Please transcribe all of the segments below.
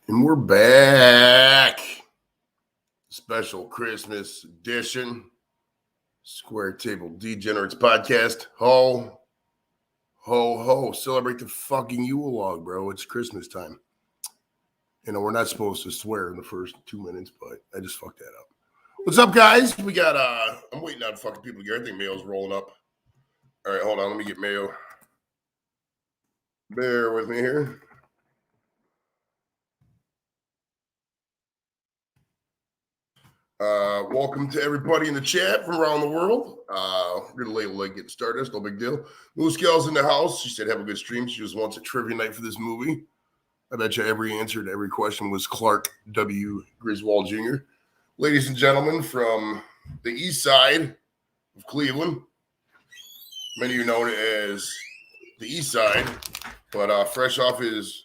And we're back. Special Christmas edition. Square Table Degenerates podcast. Ho, ho, ho. Celebrate the fucking Yule log, bro. It's Christmas time. You know, we're not supposed to swear in the first 2 minutes, but I just fucked that up. What's up, guys? We got, I'm waiting on fucking people here. I think Mayo's rolling up. All right, hold on. Let me get Mayo. Bear with me here. Welcome to everybody in the chat from around the world. We're gonna late get started. No big deal. Moose Gal's in the house. She said have a good stream. She just wants a trivia night for this movie. I bet you every answer to every question was Clark W. Griswold Jr. Ladies and gentlemen from the east side of Cleveland. Many of you know it as the east side, but fresh off his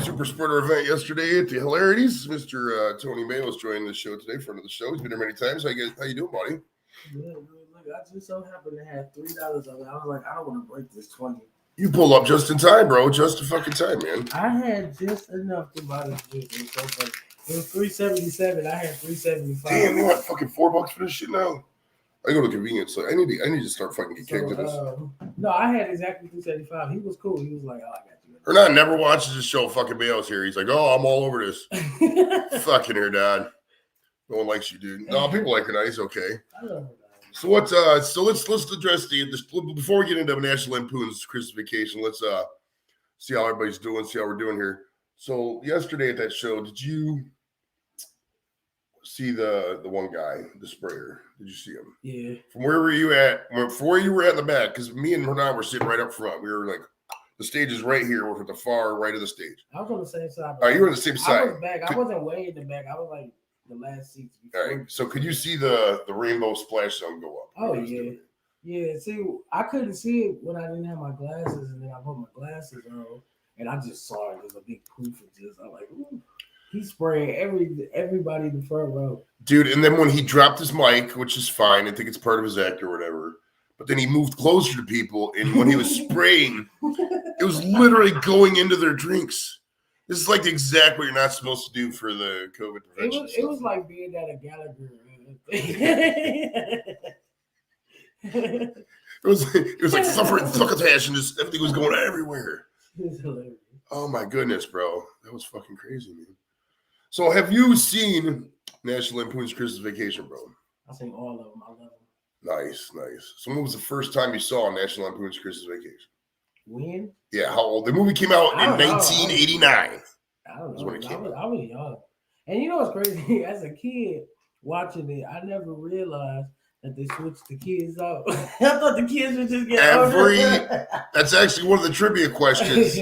super spreader event yesterday at the Hilarities, Mr. Tony Mayo is joining the show today, friend of the show. He's been here many times. How you doing, buddy? Yeah, look, I just so happened to have $3 on it. I was like, I don't want to break this 20. You pull up just in time, bro. Just in fucking time, man. I had just enough to buy this drink. It was so funny. It was $3.77. I had $3.75. Damn, they want fucking $4 for this shit now. I go to convenience store. I need to start fucking get kicked to this. No, I had exactly $2.75. He was cool. He was like, oh, I got you. Hernan never watches the show. Fucking Mayo's here. He's like, oh, I'm all over this. Fucking here, Dad. No one likes you, dude. No, people like Hernan. He's okay. I love Hernan. So what's so let's address this before we get into National Lampoon's Christmas Vacation. Let's see how everybody's doing. See how we're doing here. So yesterday at that show, did you see the one guy, the sprayer? Did you see him? Yeah. From where were you at? From where you were at in the back? Because me and Hernan were sitting right up front. We were like, the stage is right here. We're at the far right of the stage. I was on the same side. All right, you were on the same side. I was back. I wasn't way in the back. I was like the last seats. All right. So could you see the rainbow splash zone go up? Oh yeah. Yeah. See, I couldn't see it when I didn't have my glasses, and then I put my glasses on, and I just saw it. There's a big poof of just. I'm like, ooh. He sprayed everybody in the front row. Dude, and then when he dropped his mic, which is fine, I think it's part of his act or whatever, but then he moved closer to people, and when he was spraying, it was literally going into their drinks. This is like exactly what you're not supposed to do for the COVID prevention. It was like being at a Gallagher. it was like suffering succotash, and just everything was going everywhere. It was hilarious. Oh my goodness, bro. That was fucking crazy, man. So have you seen National Lampoon's Christmas Vacation, bro? I've seen all of them. I love them. Nice. So when was the first time you saw National Lampoon's Christmas Vacation? When? Yeah, how old? The movie came out in 1989. I don't know. I was young. And you know what's crazy? As a kid watching it, I never realized that they switched the kids out. I thought the kids would just get older. That's actually one of the trivia questions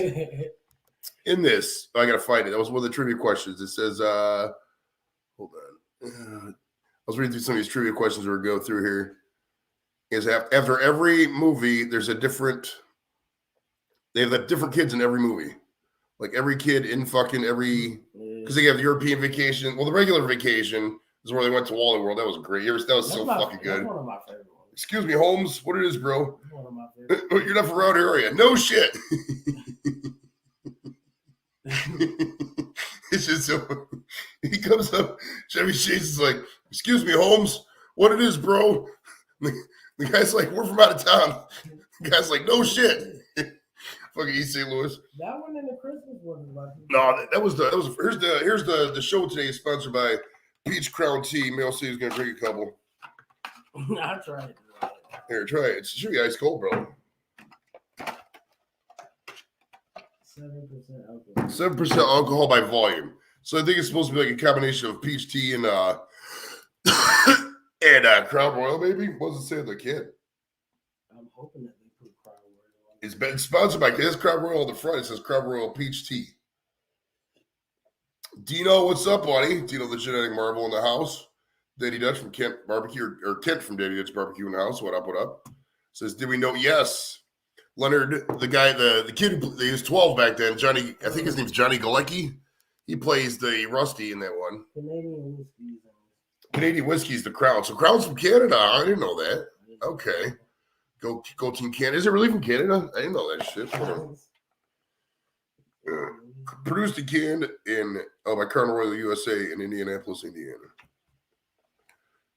in this. I gotta find it. That was one of the trivia questions. It says, hold on. I was reading through some of these trivia questions we're going to go through here. Is after every movie, there's a different. They have different kids in every movie. Like every kid in fucking every. Because they have the European vacation. Well, the regular vacation is where they went to Wally World. That was great. That was so fucking good. That's one of my favorite ones. Excuse me, Holmes. What it is, bro? That's one of my favorite. You're not from around here, are you? No shit. It's just so. He comes up. Chevy Chase is like, "Excuse me, Holmes. What it is, bro?" The guy's like, "We're from out of town." The guy's like, "No shit." Fucking East St. Louis. That one in the Christmas one. No, that was here's the show today is sponsored by Peach Crown Tea. Mail says he's gonna drink a couple. I'll try it. Here, try it. It should be ice cold, bro. 7% alcohol. 7% alcohol by volume. So I think it's supposed to be like a combination of peach tea and and Crown Royal, maybe. What does it say on the kid? I'm hoping that they put Crown Royal on. It's been sponsored by this Crown Royal on the front. It says Crown Royal Peach Tea. Dino, what's up, buddy? Dino, the genetic marvel in the house. Daddy Dutch from Kent Barbecue, or Kent from Daddy Dutch Barbecue in the house. What up, what up? Says, did we know? Yes. Leonard, the guy, the kid who he was 12 back then, Johnny, I think his name's Johnny Galecki. He plays the Rusty in that one. Canadian whiskey's the Crown. So Crown's from Canada. I didn't know that. Okay. Go Team Canada. Is it really from Canada? I didn't know that shit. Produced and canned by Carnival Royal USA in Indianapolis, Indiana.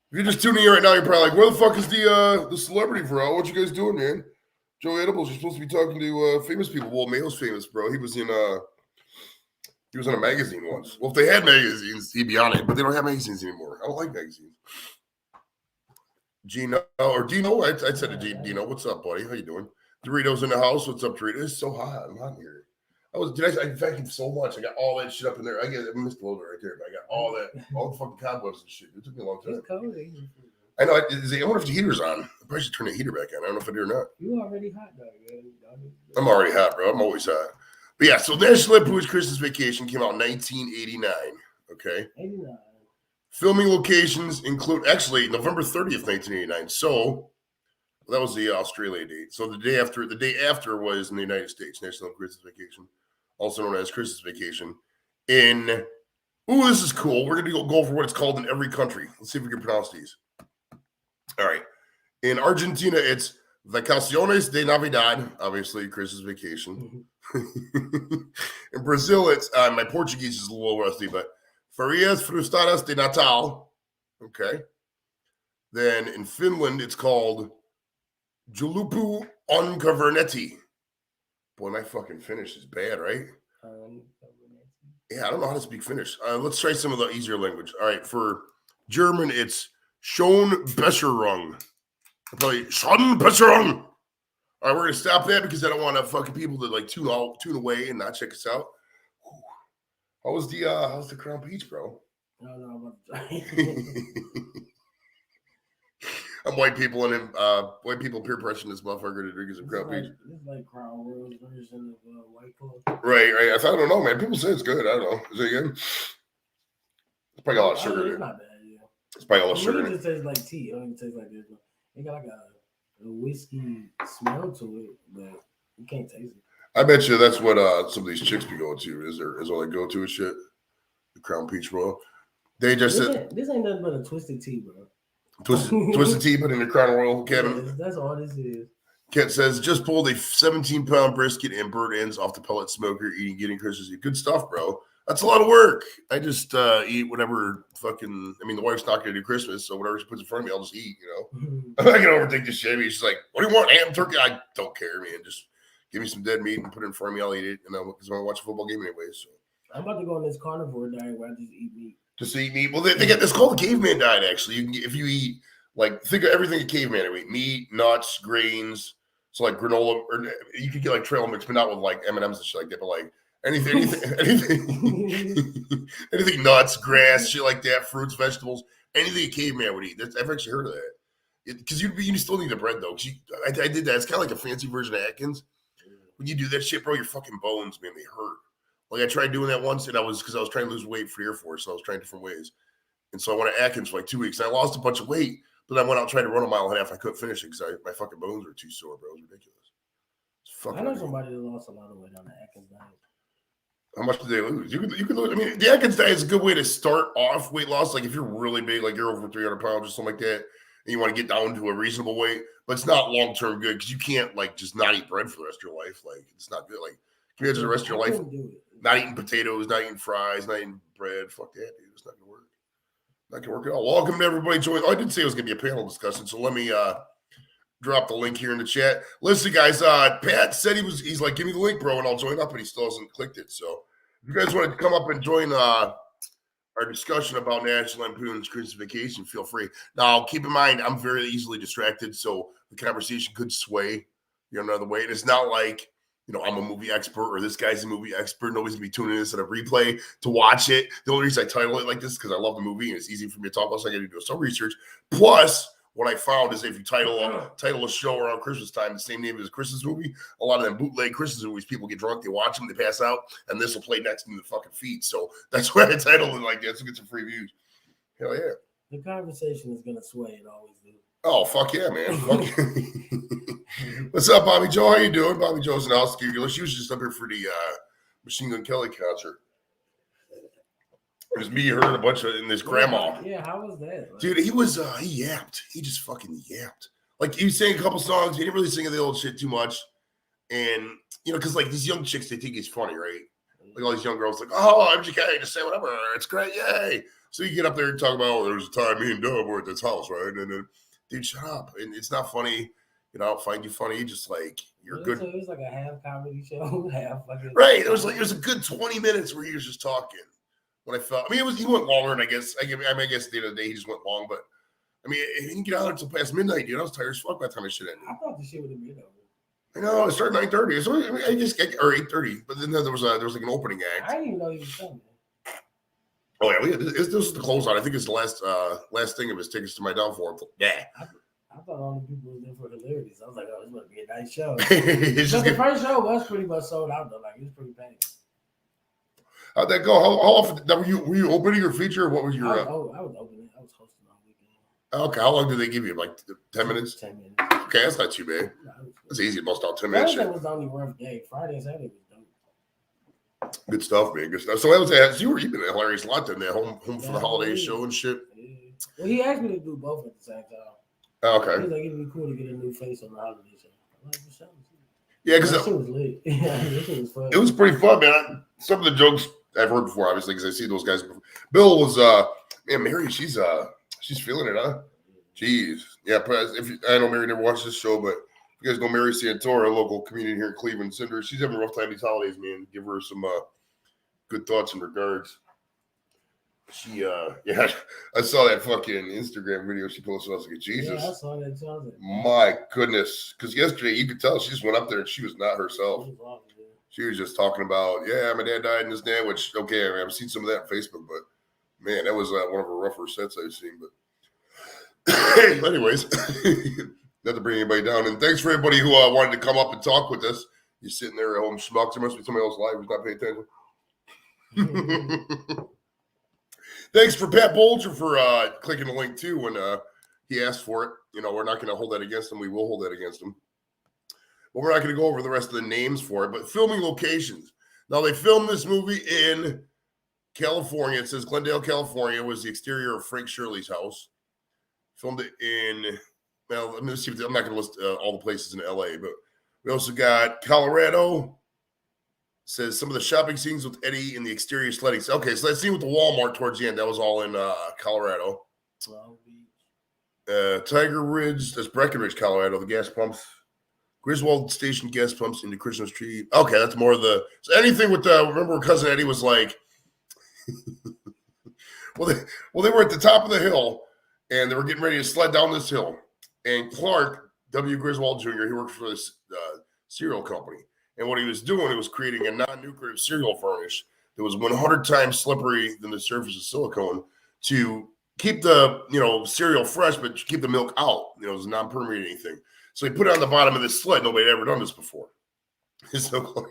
If you're just tuning in right now, you're probably like, where the fuck is the celebrity, bro? What you guys doing, man? Joe Edibles, you're supposed to be talking to famous people. Well, Mayo's famous, bro. He was in a magazine once. Well, if they had magazines, he'd be on it, but they don't have magazines anymore. I don't like magazines. Gino or Dino, I said to Dino, what's up, buddy? How you doing? Doritos in the house. What's up, Doritos? It's so hot. I'm hot in here. I vacuumed so much. I got all that shit up in there. I missed a little bit right there, but I got all the fucking cobwebs and shit. It took me a long time. It's cold. I know. I wonder if the heater's on. I probably should turn the heater back on. I don't know if I do or not. You already hot, though. I'm already hot, bro. I'm always hot. But yeah, so National Lampoon's Christmas Vacation came out in 1989. Okay. 89. Filming locations include actually November 30th, 1989. So that was the Australia date. So the day after was in the United States, National Christmas Vacation, also known as Christmas Vacation. This is cool. We're going to go over what it's called in every country. Let's see if we can pronounce these. All right. In Argentina, it's Vacaciones de Navidad, obviously Christmas Vacation. In Brazil, it's my Portuguese is a little rusty, but Férias Frustradas de Natal. Okay. Then in Finland, it's called Juhlipu on Cavernetti. Boy, my fucking Finnish is bad, right? Yeah, I don't know how to speak Finnish. Let's try some of the easier language. All right, for German, it's Schon Besserung. Probably Schon Besserung. All right, we're gonna stop that because I don't want fucking people to like tune away and not check us out. How's the Crown Peach, bro? No, I'm about to try. I'm white people peer pressuring this motherfucker to drink some Crown Peach. It's like Crown Royal's version of White Claw. Right. I don't know, man. People say it's good. I don't know. Is it good? It's probably got a lot of sugar in it. It's not bad, yeah. It's probably a lot of sugar in it. It just tastes like tea. It don't even taste like this. It got like a whiskey smell to it, but you can't taste it. I bet you that's what some of these chicks be going to. Is all they go to is shit. The Crown Peach Royal. They just said this ain't nothing but a twisted tea, bro. Twisted tea, but in the Crown Royal cabin. Yeah, that's all this is. Kent says, just pulled a 17-pound brisket and burnt ends off the pellet smoker, getting Christmas. Good stuff, bro. That's a lot of work. I just eat whatever the wife's not going to do Christmas, so whatever she puts in front of me, I'll just eat, I'm not going to overthink this shit. She's like, what do you want, ham, turkey? I don't care, man. Just give me some dead meat and put it in front of me. I'll eat it, because I'm going to watch a football game anyway. So I'm about to go on this carnivore diet where I just eat meat. Just eat meat. Well, they get this called the caveman diet, actually. You can get, if you eat, think of everything a caveman would eat. Meat, nuts, grains. So granola, or you could get trail mix, but not with M&Ms and shit like that, but anything, anything nuts, grass, shit like that, fruits, vegetables, anything a caveman would eat. I've actually heard of that. Because you still need the bread, though. I did that. It's kind of like a fancy version of Atkins. When you do that shit, bro, your fucking bones, man, they hurt. I tried doing that once, and because I was trying to lose weight for the Air Force, so I was trying different ways. And so I went to Atkins for 2 weeks, and I lost a bunch of weight. But I went out and tried to run a mile and a half. I couldn't finish it because my fucking bones were too sore, bro. It was ridiculous. I know somebody that lost a lot of weight on the Atkins diet. How much did they lose? You can lose. I mean, the Atkins diet is a good way to start off weight loss. If you're really big, you're over 300 pounds or something like that, and you want to get down to a reasonable weight, but it's not long term good because you can't just not eat bread for the rest of your life. It's not good. Can you imagine the rest of your life not eating potatoes, not eating fries, not eating bread? Fuck that, dude. It's not gonna work. Not gonna work at all. Welcome to everybody join. I did say it was gonna be a panel discussion, so let me drop the link here in the chat. Listen, guys, Pat said he's like, give me the link, bro, and I'll join up, but he still hasn't clicked it. So if you guys want to come up and join our discussion about National Lampoon's Christmas Vacation, feel free. Now, keep in mind, I'm very easily distracted, so the conversation could sway another way. And it's not like I'm a movie expert or this guy's a movie expert. Nobody's going to be tuning in this at a replay to watch it. The only reason I title it like this is because I love the movie and it's easy for me to talk about, so I got to do some research. Plus, what I found is if you title a show around Christmas time, the same name as a Christmas movie, a lot of them bootleg Christmas movies, people get drunk, they watch them, they pass out, and this will play next in the fucking feed. So that's why I titled it like that, to get some free views. Hell yeah. The conversation is going to sway. It always do. Oh, fuck yeah, man. Fuck yeah. What's up, Bobby Joe? How you doing? Bobby Joe's in the house. She was just up here for the Machine Gun Kelly concert. It was me, her, and a bunch of, and this grandma. Yeah, how was that? Dude, he was, he yapped. He just fucking yapped. He sang a couple songs. He didn't really sing the old shit too much. And, because these young chicks, they think he's funny, right? Like all these young girls, like, oh, MGK, just say whatever. It's great, yay. So you get up there and talk about, there was a time me and Dub were at this house, right? And then, dude, shut up. And it's not funny. I don't find you funny. Just like, you're good. It was like a half comedy show, half fucking. Right. It was a good 20 minutes where he was just talking. When I felt, he went longer, and I guess at the end of the day, he just went long, but he didn't get out there until past midnight, dude. I was tired as fuck by the time I shit ended. I thought the shit would have been over. I know, it started 9:30. So I just or 8:30, but then there was like an opening act. I didn't even know he was coming. Oh yeah, this is the closeout. I think it's the last thing of his tickets to my downfall. Yeah. I thought all the people was there for hilarities. I was like, oh, it's gonna be a nice show. The first show was pretty much sold out though. Like it was pretty packed. How'd that go? How often were you opening your feature? Or what was your? I was opening. I was hosting all weekend. Okay, how long did they give you? Like 10 minutes? 10 minutes. Okay, that's not too bad. No, It's easy to bust out 10 minutes. Thursday was the only rough day. Friday and Saturday was dope. Good stuff, man. Good stuff. So that was that. You were keeping a hilarious lot then. That home for the holiday show and shit. Yeah. Well, he asked me to do both at the same time. Okay. He was like, it'd be cool to get a new face on the holiday show. I'm like, what's up? Yeah, because that shit was lit. Yeah, that shit was fun. It was pretty fun, man. Some of the jokes I've heard before, obviously, because I see those guys before. Bill was, man, Mary, she's feeling it, huh? Jeez. Yeah, I know Mary never watched this show, but you guys know Mary Santora, a local comedian here in Cleveland Center. She's having a rough time these holidays, man. Give her some good thoughts and regards. She, yeah, I saw that fucking Instagram video she posted. I was like, Jesus. Yeah, I saw that. My goodness. Because yesterday, you could tell she just went up there and she was not herself. She was just talking about, yeah, my dad died in this day, which, okay, I've seen some of that on Facebook, but man, that was one of her rougher sets I've seen. But anyways, not to bring anybody down. And thanks for everybody who wanted to come up and talk with us. You're sitting there at home schmucks. There must be somebody else live who's not paying attention. Thanks for Pat Bolger for clicking the link too when he asked for it. We're not going to hold that against him. We will hold that against him. But we're not going to go over the rest of the names for it. But filming locations. Now, they filmed this movie in California. It says Glendale, California was the exterior of Frank Shirley's house. Filmed it in, well, let me see. I'm not going to list all the places in LA, but we also got Colorado. Says some of the shopping scenes with Eddie in the exterior sledding. Okay, so that scene with the Walmart towards the end, that was all in Colorado. Tiger Ridge, that's Breckenridge, Colorado, the gas pumps. Griswold Station gas pumps into Christmas tree. Okay, that's more of the, so anything with remember Cousin Eddie was like, well, they were at the top of the hill, and they were getting ready to sled down this hill. And Clark, W. Griswold Jr., he worked for this cereal company. And what he was doing, he was creating a non-nuclear cereal varnish that was 100 times slippery than the surface of silicone to keep the, cereal fresh, but keep the milk out. It was non-permeating anything. So he put it on the bottom of this sled. Nobody had ever done this before. So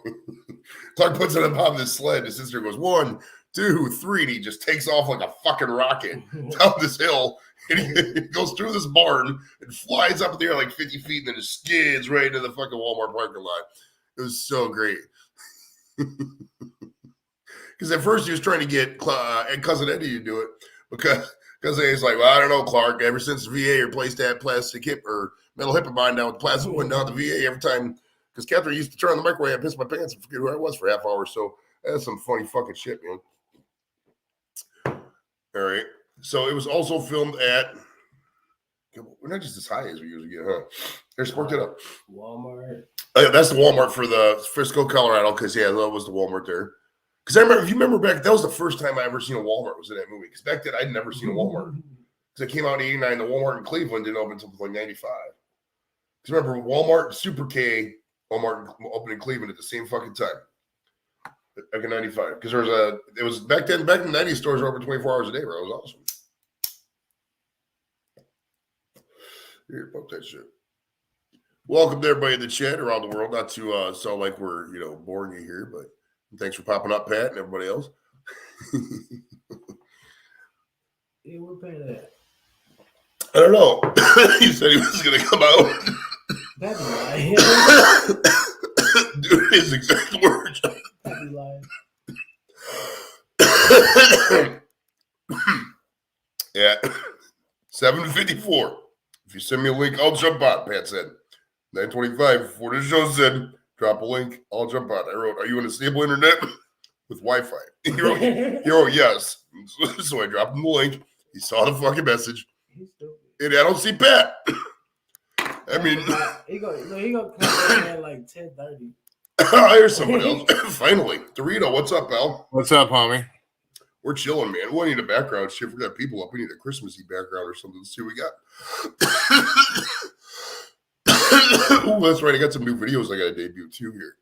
Clark puts it on the bottom of this sled. His sister goes, 1, 2, 3, and he just takes off like a fucking rocket down this hill. And he goes through this barn and flies up in the air like 50 feet and then just skids right into the fucking Walmart parking lot. It was so great. Because at first he was trying to get Cousin Eddie to do it because he's like, well, I don't know, Clark. Ever since the VA replaced that plastic hip or metal hip of mine down with plastic one down the VA every time, because Catherine used to turn on the microwave and piss my pants and forget who I was for half hour. So that's some funny fucking shit, man. All right. So it was also filmed at, we're not just as high as we usually get, huh? Here's worked it up. Walmart. That's the Walmart for the Frisco, Colorado, because, yeah, that was the Walmart there. Because I remember, if you remember back, that was the first time I ever seen a Walmart was in that movie. Because back then, I'd never seen a Walmart. Because it came out in 89, the Walmart in Cleveland didn't open until like 95. Because remember, Walmart, Super K, Walmart opened in Cleveland at the same fucking time. Back in 95. Because it was back then, back in the 90s, stores were open 24 hours a day, bro. It was awesome. Here, fuck that shit. Welcome to everybody in the chat around the world. Not to sound like we're, boring you here, but thanks for popping up, Pat, and everybody else. Yeah, we're paying that. I don't know. He said he was going to come out. That'd be lying. Dude, his exact words. That'd be lying. Yeah. 7:54. If you send me a link, I'll jump on, Pat said. 9:25 before the show said, drop a link, I'll jump on. I wrote, are you on a stable internet? with Wi-Fi. Yes. So I dropped him the link. He saw the fucking message. He's stupid. And I don't see Pat. I mean, he gonna come in at like 10:30. I hear somebody else. Finally, Dorito, what's up, Al? What's up, homie? We're chilling, man. We need a background shit. We got people up. We need a Christmassy background or something. Let's see what we got. Oh, that's right. I got some new videos I got to debut too here.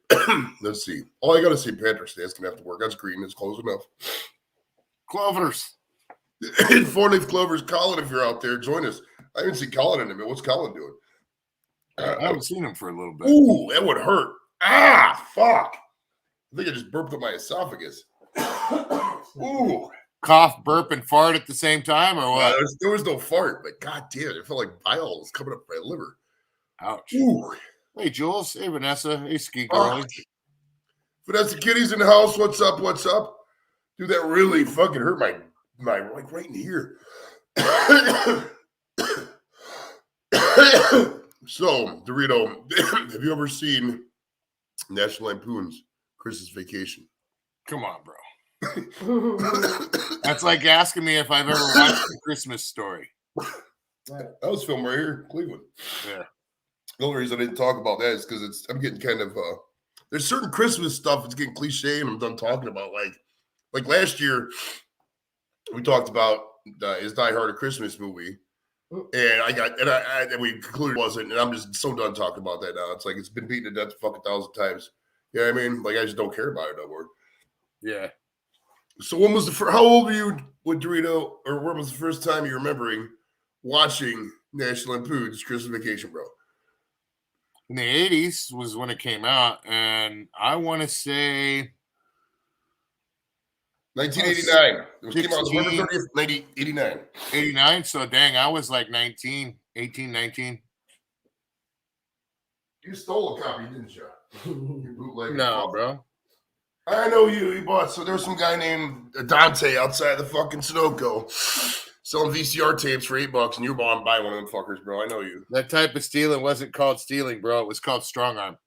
Let's see. All I got to say, Patrick's Day's gonna have to work. That's green. It's close enough. Clovers. Four-leaf clovers. Colin, if you're out there, join us. I haven't seen Colin in a minute. What's Colin doing? I haven't seen him for a little bit. Ooh, that would hurt. Ah, fuck. I think I just burped up my esophagus. Ooh. Cough, burp, and fart at the same time, or what? There was no fart, but god damn it. It felt like bile was coming up my liver. Ouch. Ooh. Hey, Jules. Hey, Vanessa. Hey, Ski Girlie. Vanessa Kitty's in the house. What's up? What's up? Dude, that really fucking hurt my like right in here. So, Dorito, have you ever seen National Lampoon's Christmas Vacation? Come on, bro. That's like asking me if I've ever watched A Christmas Story. That was filmed right here in Cleveland. Yeah. The only reason I didn't talk about that is because I'm getting kind of there's certain Christmas stuff that's getting cliche, and I'm done talking about like last year we talked about his Die Hard a Christmas movie, and we concluded it wasn't, and I'm just so done talking about that now. It's like it's been beaten to death a fucking 1,000 times. You know what I mean? Like I just don't care about it no more. Yeah. So when was how old were you with Dorito, or when was the first time you're remembering watching National Lampoon's Christmas Vacation, bro? In the 80s was when it came out, and I want to say 1989. It came out November 30th, 1989. 89, so dang, I was like 19. You stole a copy, didn't you? You bootleg. No, bro. I know you bought. So there was some guy named Dante outside the fucking Sunoco selling VCR tapes for $8, and you bought and buy one of them fuckers, bro. I know you. That type of stealing wasn't called stealing, bro. It was called strong arm.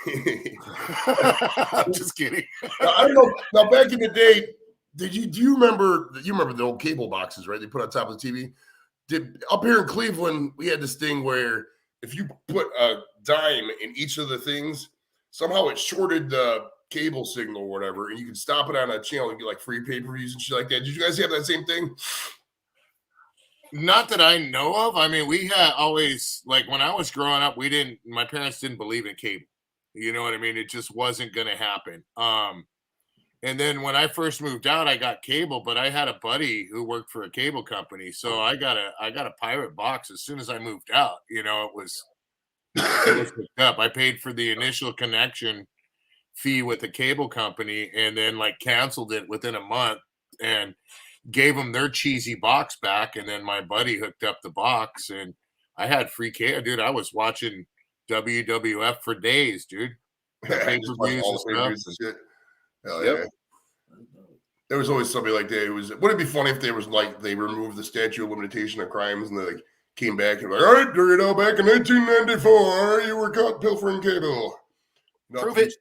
I'm just kidding. I don't know. Now, back in the day, do you remember? You remember the old cable boxes, right? They put on top of the TV. Up here in Cleveland, we had this thing where if you put a dime in each of the things, somehow it shorted the cable signal or whatever, and you could stop it on a channel and get like free pay-per-views and shit like that. Did you guys have that same thing? Not that I know of. I mean, we had always, like when I was growing up, my parents didn't believe in cable. You know what I mean? It just wasn't going to happen. And then when I first moved out, I got cable, but I had a buddy who worked for a cable company. So I got a pirate box as soon as I moved out. You know, it was hooked up. I paid for the initial connection fee with the cable company and then like canceled it within a month and gave them their cheesy box back. And then my buddy hooked up the box and I had free cable. Dude, I was watching WWF for days, dude. Pay-per-views and stuff. Shit. Hell yeah. There was always somebody like that. Wouldn't it be funny if they was like they removed the statute of limitation of crimes and they like came back and like, all right, Dorito, back in 1994, you were caught pilfering cable. Prove it.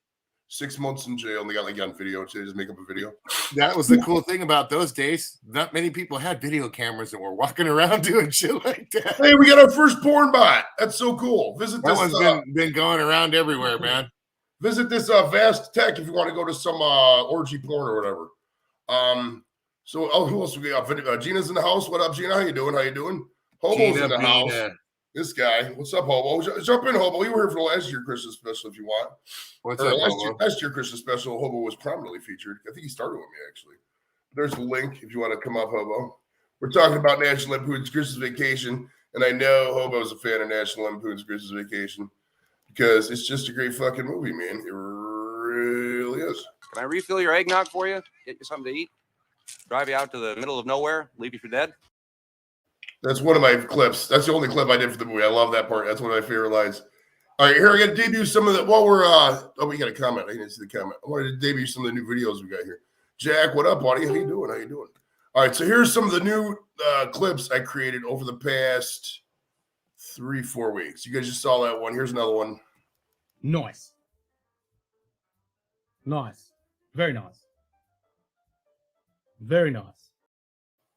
6 months in jail, and they got like on video too. Just make up a video. That was the cool thing about those days. Not many people had video cameras and were walking around doing shit like that. Hey, we got our first porn bot. That's so cool. Visit that this. That one's been going around everywhere, man. Visit this Vast Tech if you want to go to some orgy porn or whatever. So who else we got? Gina's in the house. What up, Gina? How you doing? Hobo's Gina, in the house. This guy. What's up, Hobo? Jump in, Hobo. You were here for the last year Christmas special if you want. What's up, last year Christmas special, Hobo was prominently featured. I think he started with me, actually. There's a link if you want to come up, Hobo. We're talking about National Lampoon's Christmas Vacation, and I know Hobo's a fan of National Lampoon's Christmas Vacation because it's just a great fucking movie, man. It really is. Can I refill your eggnog for you? Get you something to eat? Drive you out to the middle of nowhere? Leave you for dead? That's one of my clips. That's the only clip I did for the movie. I love that part. That's one of my favorite lines. All right, here I got to debut some of the. While we're we got a comment. I didn't see the comment. I wanted to debut some of the new videos we got here. Jack, what up, buddy? How you doing? All right, so here's some of the new clips I created over the past 3-4 weeks. You guys just saw that one. Here's another one. Nice. Very nice. Very nice.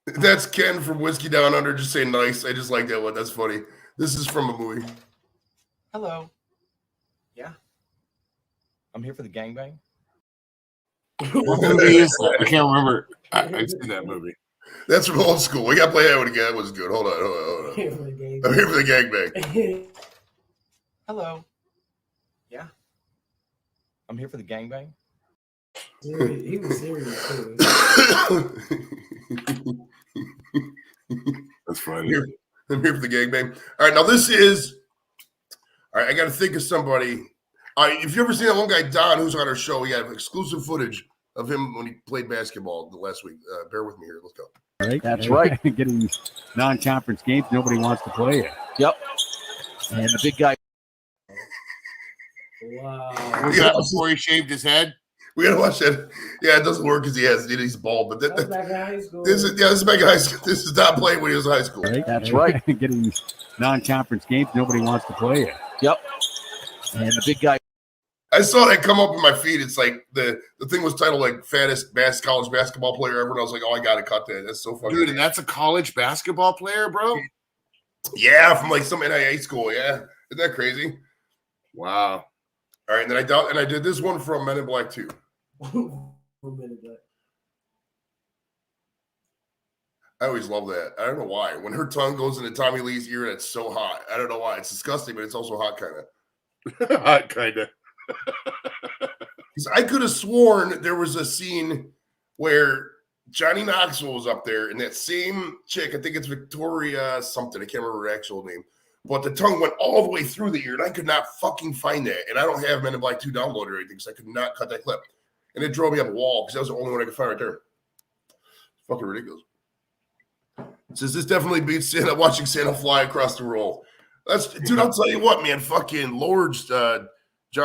That's Ken from Whiskey Down Under. Just saying nice. I just like that one. That's funny. This is from a movie. Hello. Yeah. I'm here for the gangbang. What movie is that? I can't remember. I've seen that movie. That's from old school. We got to play that one again. That was good. Hold on. I'm here for the gangbang. Hello. Yeah. I'm here for the gangbang. He was serious too. That's funny. I'm here for the gangbang. All right, now this is. All right, I got to think of somebody. All right, if you ever seen that one guy Don, who's on our show, we have exclusive footage of him when he played basketball the last week. Bear with me here. Let's go. Right? That's right. Getting non-conference games, nobody wants to play it. Yep. And the big guy. Wow. Was that before he shaved his head? We gotta watch that. Yeah, it doesn't work because he's bald. But That's back in high school. this is back in high school. This is not playing when he was in high school. Right? That's right. Getting non-conference games, nobody wants to play it. Yep. And the big guy. I saw that come up in my feed. It's like the thing was titled like fattest college basketball player ever. And I was like, oh, I gotta cut that. That's so funny. Dude, and that's a college basketball player, bro? Yeah, from like some NIA school. Yeah, isn't that crazy? Wow. All right, and then I did this one from Men in Black 2. I always love that. I don't know why. When her tongue goes into Tommy Lee's ear, it's so hot. I don't know why. It's disgusting, but it's also hot, kind of. Hot, kind of. Because I could have sworn there was a scene where Johnny Knoxville was up there, and that same chick, I think it's Victoria something, I can't remember her actual name, but the tongue went all the way through the ear, and I could not fucking find that. And I don't have Men in Black 2 downloaded or anything, because I could not cut that clip. And it drove me up a wall, because that was the only one I could find right there. It's fucking ridiculous. It says this definitely beats Santa watching Santa fly across the world. Dude, I'll tell you what, man, fucking Lord's John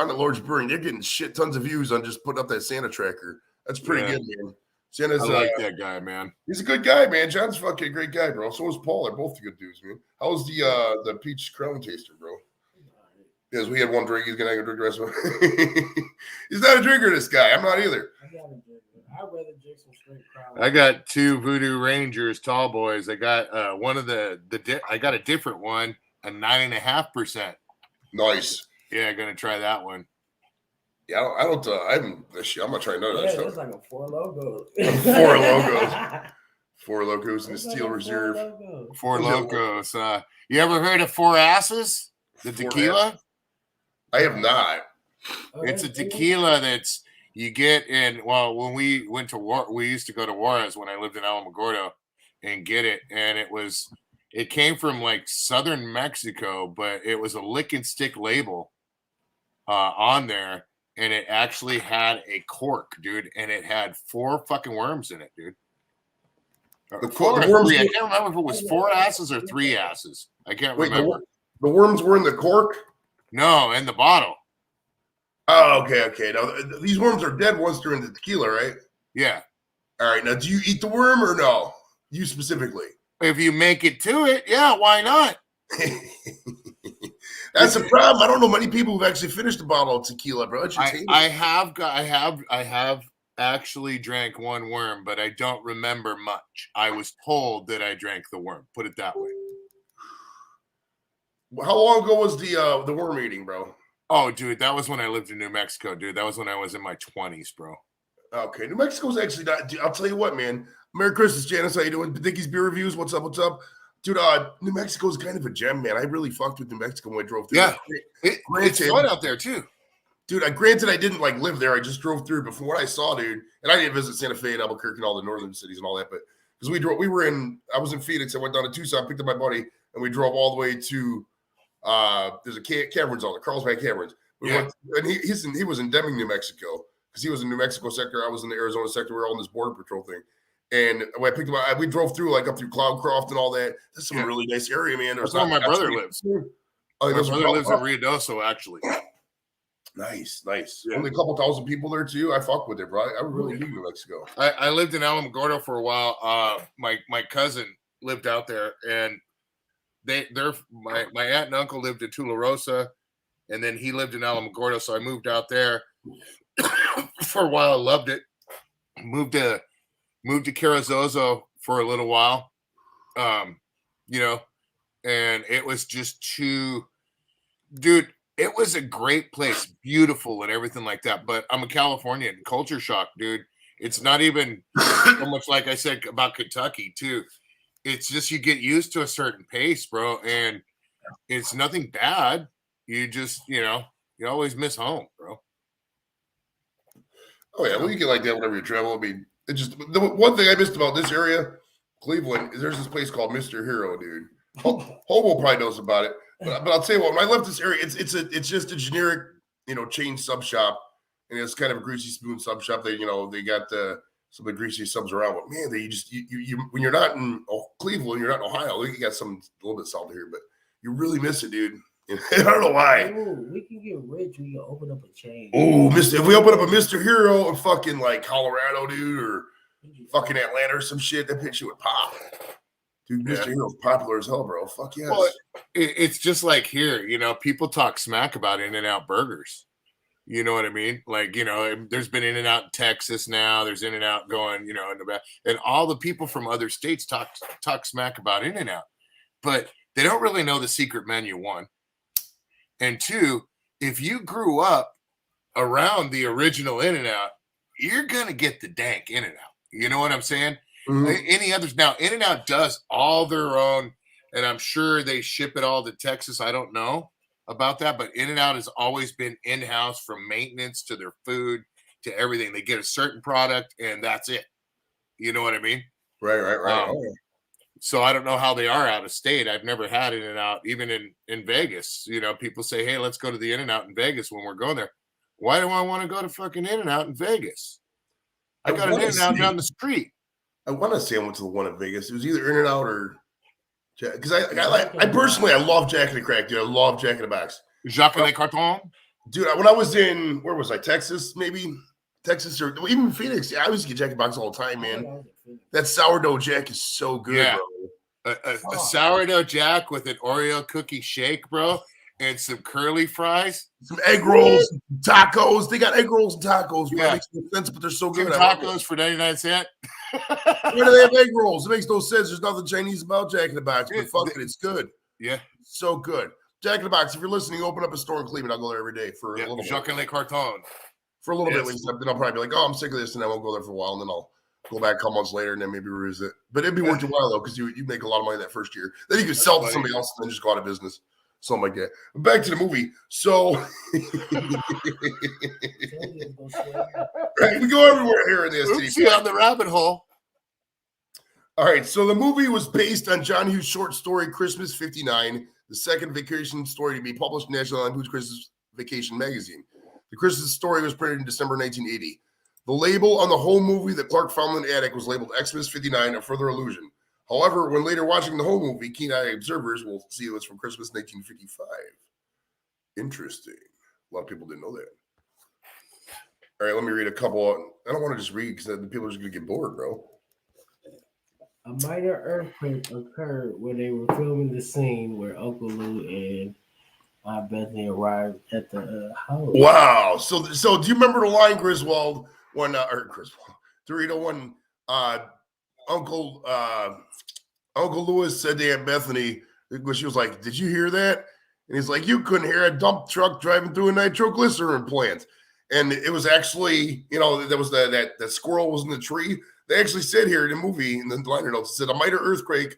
at Lord's Brewing, they're getting shit tons of views on just putting up that Santa tracker. That's pretty good, man. Santa's I like that guy, man. He's a good guy, man. John's fucking a great guy, bro. So is Paul. They're both good dudes, man. How's the peach crown taster, bro? Because we had one drink, he's gonna drink the rest of it. He's not a drinker, this guy. I'm not either. I'd rather drink some straight crown. I got 2 Voodoo Rangers tall boys. I got one of I got a different one, a 9.5%. Nice. Yeah, gonna try that one. Yeah, I haven't. I'm not trying none of that Yeah, stuff. it's like a 4 logos. 4 logos. 4 logos in the Steel Reserve. 4 Locos. You ever heard of 4 Asses? The 4 tequila? I have not. It's a tequila that's you get in. Well, when we went to war, we used to go to Juarez when I lived in Alamogordo and get it, and it came from like southern Mexico, but it was a lick and stick label on there, and it actually had a cork, dude, and it had 4 fucking worms in it, dude. The 4 or worms 3. I can't remember if it was 4 asses or 3 asses. I can't remember. The worms were in the cork? No, in the bottle. Oh, okay. Now, these worms are dead once they're in the tequila, right? Yeah. All right. Now, do you eat the worm or no? You specifically? If you make it to it, yeah, why not? That's the problem. I don't know many people who've actually finished a bottle of tequila, bro. I have actually drank 1 worm, but I don't remember much. I was told that I drank the worm. Put it that way. How long ago was the worm eating, bro? Oh, dude, that was when I lived in New Mexico, dude. That was when I was in my 20s, bro. Okay, New Mexico's actually not. Dude, I'll tell you what, man. Merry Christmas, Janice. How you doing? Dicky's beer reviews. What's up? Dude, New Mexico's kind of a gem, man. I really fucked with New Mexico when I drove through. Yeah, it's fun out there too, dude. Granted, I didn't like live there. I just drove through. But from what I saw, dude, and I didn't visit Santa Fe and Albuquerque and all the northern cities and all that. But because I was in Phoenix. I went down to Tucson, picked up my buddy, and we drove all the way to. There's a Caverns on it, Carlsbad Caverns. And he was in Deming, New Mexico, because he was in New Mexico sector. I was in the Arizona sector. We were all in this border patrol thing. And when I picked him up, we drove through up through Cloudcroft and all that. That's some really nice area, man. That's where my brother lives. Oh, my brother lives in Ruidoso, actually. Nice. Yeah. Only a couple thousand people there too. I fuck with it, bro. I really do New Mexico. I lived in Alamogordo for a while. My cousin lived out there, and my aunt and uncle lived in Tularosa, and then he lived in Alamogordo, so I moved out there for a while. I loved it. Moved to moved to Carrizozo for a little while, you know, and it was just too, dude, it was a great place, beautiful and everything like that. But I'm a Californian, culture shock, dude. It's not even so much like I said about Kentucky, too. It's just you get used to a certain pace, bro, and it's nothing bad. You just, you always miss home, bro. Oh yeah, well you get like that whenever you travel. I mean, it just the one thing I missed about this area, Cleveland, is there's this place called Mr. Hero, dude. Hobo probably knows about it, but I'll tell you what. When I left this area, it's just a generic, chain sub shop, and it's kind of a greasy spoon sub shop. They they got some of the greasy subs around, but man, they just you when you're not in Cleveland, you're not in Ohio. You got some a little bit south of here, but you really miss it, dude. I don't know why. Ooh, we can get rich. We can open up a chain. Oh, if we open up a Mr. Hero in fucking like Colorado, dude, or fucking Atlanta or some shit, that picture would pop. Dude, Mr. Hero's popular as hell, bro. Fuck yes. Well, it's just like here, people talk smack about In-N-Out burgers. You know what I mean? Like, there's been In-N-Out in Texas now. There's In-N-Out going, in the back. And all the people from other states talk smack about In-N-Out. But they don't really know the secret menu, one. And two, if you grew up around the original In-N-Out, you're going to get the dank In-N-Out. You know what I'm saying? Mm-hmm. Any others now, In-N-Out does all their own, and I'm sure they ship it all to Texas. I don't know about that, but In-N-Out has always been in-house, from maintenance to their food to everything. They get a certain product and that's it. You know what I mean? Right. So I don't know how they are out of state. I've never had In-N-Out, even in Vegas. People say, hey, let's go to the In-N-Out in Vegas when we're going there. Why do I want to go to fucking In-N-Out in Vegas? I got an In-N-Out down the street. I want to say I went to the one in Vegas. It was either In-N-Out or because I personally love Jack in the Crack, dude. I love Jack in the Box. Jacques Le Carton, dude. When I was in where was I? Texas, maybe Texas or even Phoenix. Yeah, I used to get Jack in the Box all the time, man. That sourdough Jack is so good, bro. A sourdough Jack with an Oreo cookie shake, bro, and some curly fries, some egg rolls, tacos. They got egg rolls and tacos. Bro. Yeah. It makes no sense, but they're so good. Tacos for 99 cents. Why do they have egg rolls? It makes no sense. There's nothing Chinese about Jack in the Box, but fuck it, it's good. Yeah, so good. Jack in the Box. If you're listening, open up a store in Cleveland. I'll go there every day for a little bit. Jacques Le Carton. For a little bit, at least. Then I'll probably be like, oh, I'm sick of this, and I won't go there for a while, and then I'll go back a couple months later and then maybe revisit it. But it'd be worth your while though, because you make a lot of money that first year. Then you can sell to somebody else and then just go out of business. Something like that. But back to the movie. So right, we go everywhere here in the STD. On the rabbit hole. All right. So the movie was based on John Hughes' short story Christmas '59, the second vacation story to be published in National Lampoon's Christmas Vacation magazine. The Christmas story was printed in December 1980. The label on the whole movie that Clark found in the attic was labeled Xmas '59, a further illusion. However, when later watching the whole movie, keen-eyed observers will see it was from Christmas 1955. Interesting. A lot of people didn't know that. All right, let me read a couple. I don't want to just read because then people are just going to get bored, bro. A minor earthquake occurred when they were filming the scene where Uncle Lou and Aunt Bethany arrived at the house. Wow. So do you remember the line, Griswold? When Dorito, when Uncle Lewis said to Aunt Bethany, when she was like, "Did you hear that?" And he's like, "You couldn't hear a dump truck driving through a nitroglycerin plant." And it was actually, there was that squirrel was in the tree. They actually said here in the movie, in the liner notes, it said a minor earthquake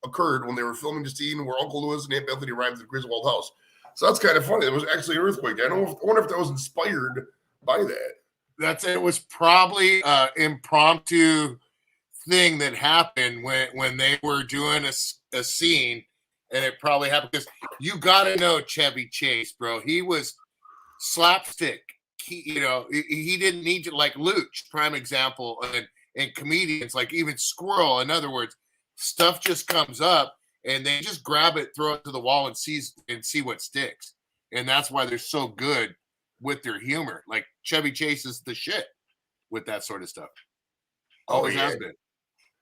occurred when they were filming the scene where Uncle Lewis and Aunt Bethany arrived at the Griswold house. So that's kind of funny. It was actually an earthquake. I wonder if that was inspired by that. It was probably an impromptu thing that happened when they were doing a scene, and it probably happened because you got to know Chevy Chase, bro. He was slapstick. He didn't need to, like Luch, prime example, and comedians like even Squirrel. In other words, stuff just comes up and they just grab it, throw it to the wall, and see what sticks. And that's why they're so good with their humor. Like Chevy Chase is the shit with that sort of stuff. Always has been.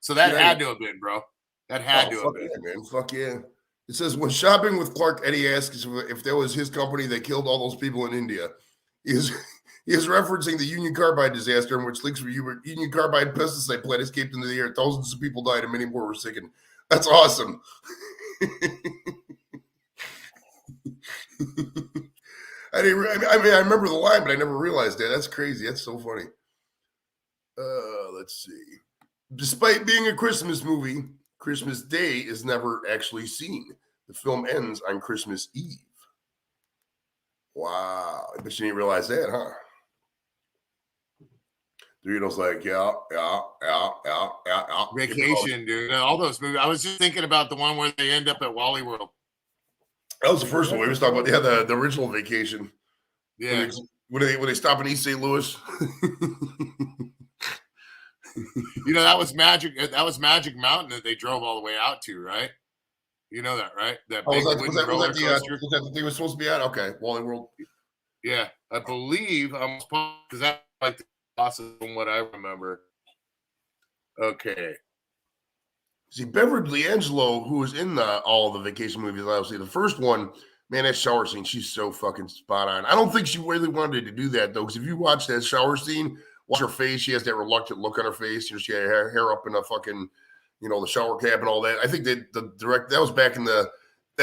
So that had to have been, bro. That had to have been. Yeah, man. Fuck yeah. It says, when shopping with Clark, Eddie asks if that was his company that killed all those people in India. He is referencing the Union Carbide disaster in which leaks from Union Carbide pesticide plant escaped into the air. Thousands of people died and many more were sickened. That's awesome. I remember the line, but I never realized that. That's crazy. That's so funny. Let's see. Despite being a Christmas movie, Christmas Day is never actually seen. The film ends on Christmas Eve. Wow. I bet you didn't realize that, huh? Dorito's like, yeah. Vacation, dude. All those movies. I was just thinking about the one where they end up at Wally World. That was the first one we was talking about. Yeah, the original Vacation. Yeah. When they stop in East St. Louis. That was Magic. That was Magic Mountain that they drove all the way out to, right? You know that, right? That big wooden roller coaster. Was that the thing was supposed to be at? Okay, Wally World. Yeah, I believe because that's like the awesome from what I remember. Okay. See, Beverly D'Angelo, who was in all the Vacation movies, obviously the first one, man, that shower scene, she's so fucking spot on. I don't think she really wanted to do that though, because if you watch that shower scene, watch her face, she has that reluctant look on her face. She had her hair up in a fucking, the shower cap and all that. I think that that was back in that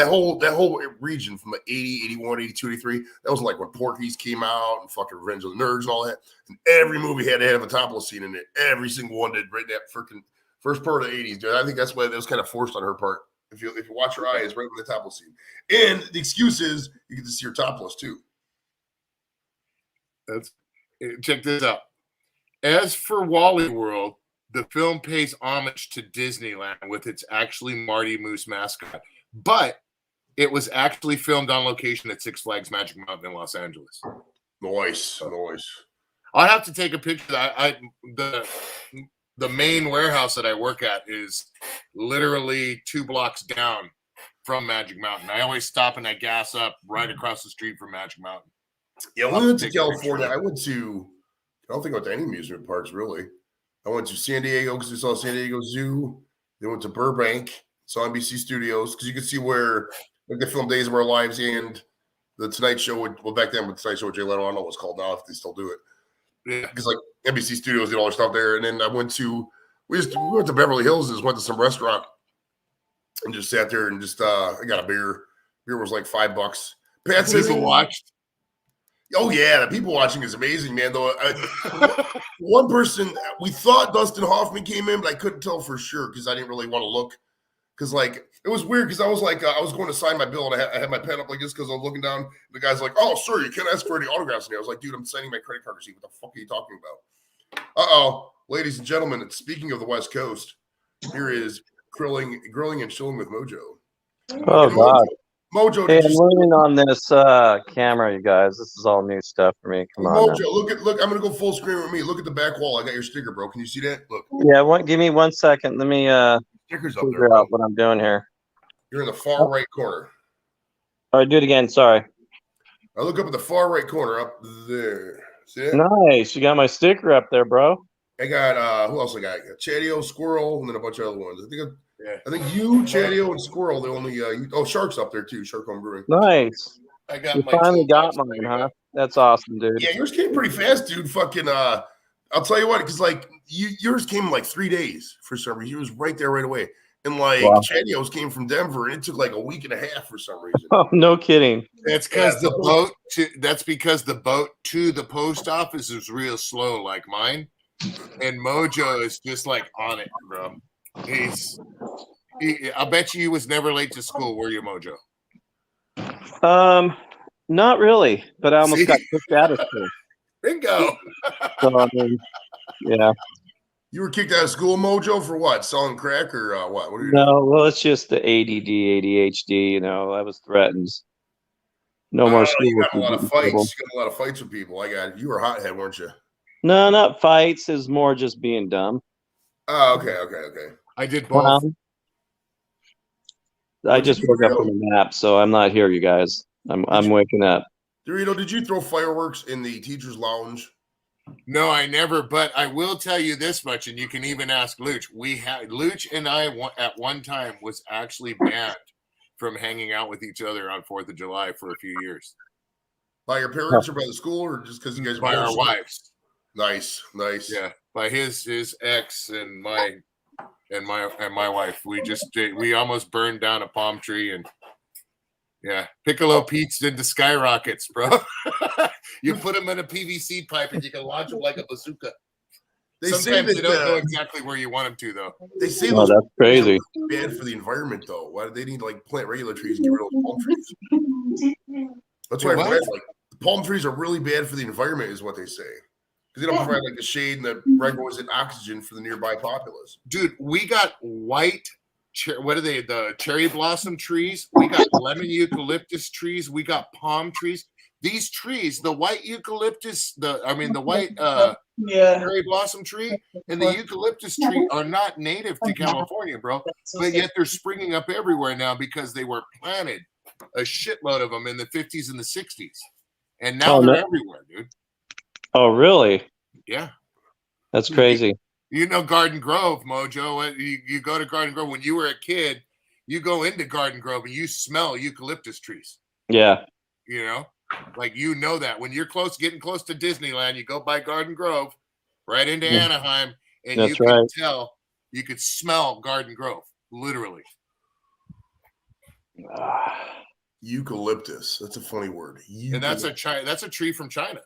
whole region from 80, 81, 82, 83. That was like when Porky's came out and fucking Revenge of the Nerds and all that. And every movie had to have a topless scene in it. Every single one did, right? That freaking first part of the 80s, dude. I think that's why that was kind of forced on her part. If you watch her eyes, right with the topless scene. And the excuse is you get to see her topless too. Check this out. As for Wally World, the film pays homage to Disneyland with its actually Marty Moose mascot, but it was actually filmed on location at Six Flags Magic Mountain in Los Angeles. Nice. I'll have to take a picture. The main warehouse that I work at is literally 2 blocks down from Magic Mountain. I always stop and I gas up right across the street from Magic Mountain. Yeah, when we went to California, I don't think I went to any amusement parks, really. I went to San Diego because we saw San Diego Zoo. Then went to Burbank, saw NBC Studios, because you could see where they filmed Days of Our Lives and the Tonight Show. Back then with the Tonight Show with Jay Leno, I don't know what it's called now, if they still do it. Yeah. Because like NBC Studios did all their stuff there. And then we went to Beverly Hills and just went to some restaurant and just sat there and just I got a beer. Beer was like $5. Pat says he watched. Oh yeah, the people watching is amazing, man. Though one person, we thought Dustin Hoffman came in, but I couldn't tell for sure because I didn't really want to look. Because like it was weird because I was like I was going to sign my bill and I had my pen up like this because I was looking down. The guy's like, "Oh, sir, you can't ask for any autographs." And I was like, "Dude, I'm signing my credit card receipt. What the fuck are you talking about?" Ladies and gentlemen, speaking of the West Coast, here is grilling and chilling with Mojo. Oh God. Mojo, hey, I'm learning on this camera, you guys. This is all new stuff for me. Come on. Mojo, look. I'm gonna go full screen with me. Look at the back wall. I got your sticker, bro. Can you see that? Look. Yeah. Give me 1 second. Let me stickers up figure there, out what I'm doing here. You're in the far right corner. All right, do it again. Sorry. I look up at the far right corner, up there. See it? Nice. You got my sticker up there, bro. I got who else I got? Chadio, Squirrel, and then a bunch of other ones. I think you, Chadio, and Squirrel. The only Shark's up there too. Shark Home Brewing. Nice. I got. You finally got mine, huh? That's awesome, dude. Yeah, yours came pretty fast, dude. Fucking I'll tell you what, because like yours came in like 3 days for some reason. Yours was right there right away. And like Chadio's came from Denver, and it took like a week and a half for some reason. Oh, no kidding. That's because the boat. That's because the boat to the post office is real slow, like mine. And Mojo is just like on it, bro. I bet you he was never late to school. Were you, Mojo? Not really, but I almost got kicked out of school. Bingo. So I mean, yeah. You were kicked out of school, Mojo, for what? Selling crack or what? What are you No, doing? well, it's just the ADD, ADHD. You know, I was threatened. No more school. You got a lot of fights. You got a lot of fights with people. I got it. You were a hothead, weren't you? No, not fights. It's more just being dumb. Oh, okay. I did both. I just woke up from a nap, so I'm not here, you guys. I'm waking up. Dorito, did you throw fireworks in the teacher's lounge? No, I never. But I will tell you this much, and you can even ask Luch. Luch and I at one time was actually banned from hanging out with each other on 4th of July for a few years. By your parents or by the school, or just because you guys by were our close? wives. Nice. Yeah, by his ex and my wife. We almost burned down a palm tree, and yeah, Piccolo Pete's into skyrockets, bro. You put them in a PVC pipe and you can launch them like a bazooka. Sometimes they don't go exactly where you want them to, though. They say Oh, those that's crazy. are bad for the environment, though. Why do they need to like plant regular trees and get rid of palm trees? That's why I read like the palm trees are really bad for the environment, is what they say, because they don't provide like the shade and the requisite oxygen for the nearby populace. Dude, we got white. What are they? The cherry blossom trees. We got lemon eucalyptus trees. We got palm trees. These trees, the white eucalyptus, the white cherry blossom tree and the eucalyptus tree are not native to California, bro. But yet they're springing up everywhere now because they were planted a shitload of them in the 50s and the 60s. And now they're everywhere, dude. Oh, really? Yeah. That's crazy. You know Garden Grove, Mojo. You go to Garden Grove. When you were a kid, you go into Garden Grove and you smell eucalyptus trees. Yeah. You know? Like, you know that when you're getting close to Disneyland, you go by Garden Grove, right into Anaheim, and That's you right. you could smell Garden Grove, literally. Eucalyptus. That's a funny word. And that's a tree from China.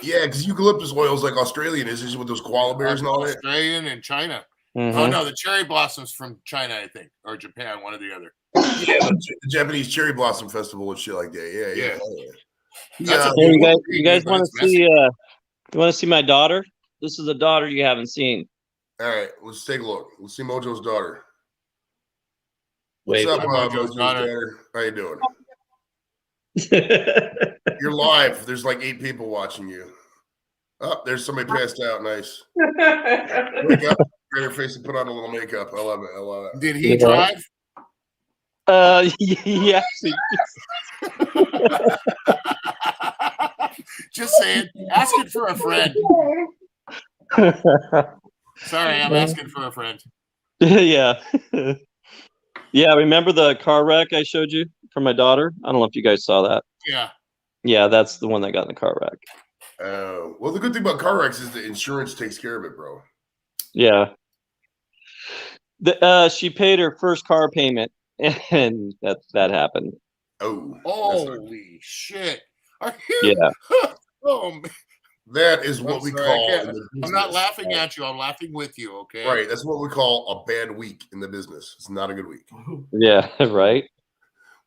Yeah, because eucalyptus oil is like Australian, is it, with those koala bears and all that? Australian and China. Mm-hmm. Oh no, the cherry blossoms from China, I think, or Japan, one or the other. Yeah, the Japanese cherry blossom festival and shit like that. Yeah. You guys want to see? You want to see my daughter? This is a daughter you haven't seen. All right, let's take a look. Let's see Mojo's daughter. Wait, what's up, Mojo's daughter? How you doing? You're live. There's like 8 people watching you. Oh, there's somebody passed out. Nice. Wake up, grab your face and put on a little makeup. I love it. Did he drive? Yes. Just saying. Asking for a friend. Sorry, I'm asking for a friend. Yeah. Yeah, remember the car wreck I showed you for my daughter? I don't know if you guys saw that. Yeah. Yeah, that's the one that got in the car wreck. Well, the good thing about car wrecks is the insurance takes care of it, bro. Yeah. She paid her first car payment, and that happened. Oh. Holy shit. Are you? Yeah. Oh, man. That is what we call. I'm not laughing at you. I'm laughing with you. Okay. Right. That's what we call a bad week in the business. It's not a good week. Yeah. Right.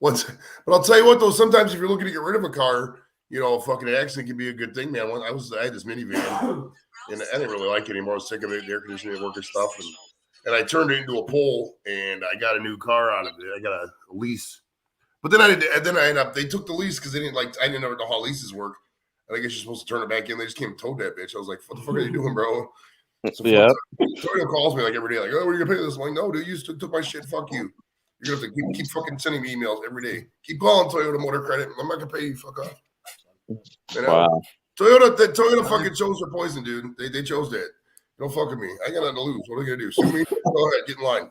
But I'll tell you what, though. Sometimes if you're looking to get rid of a car, a fucking accident can be a good thing, man. I had this minivan, and I didn't really like it anymore. I was sick of it, the air conditioning, work and stuff, and I turned it into a pole, and I got a new car out of it. I got a lease, but then I ended up. They took the lease because I didn't know how leases work. I guess you're supposed to turn it back in. They just came and towed that bitch. I was like, what the fuck are you doing, bro? So yeah. Toyota calls me like every day, like, oh, what are you going to pay this? I'm like, no, dude, you took my shit. Fuck you. You're going to have to keep fucking sending me emails every day. Keep calling Toyota Motor Credit. I'm not going to pay you. Fuck off. Wow. Toyota fucking chose their poison, dude. They chose that. Don't fuck with me. I got nothing to lose. What are they going to do? Sue me? Go ahead. Get in line.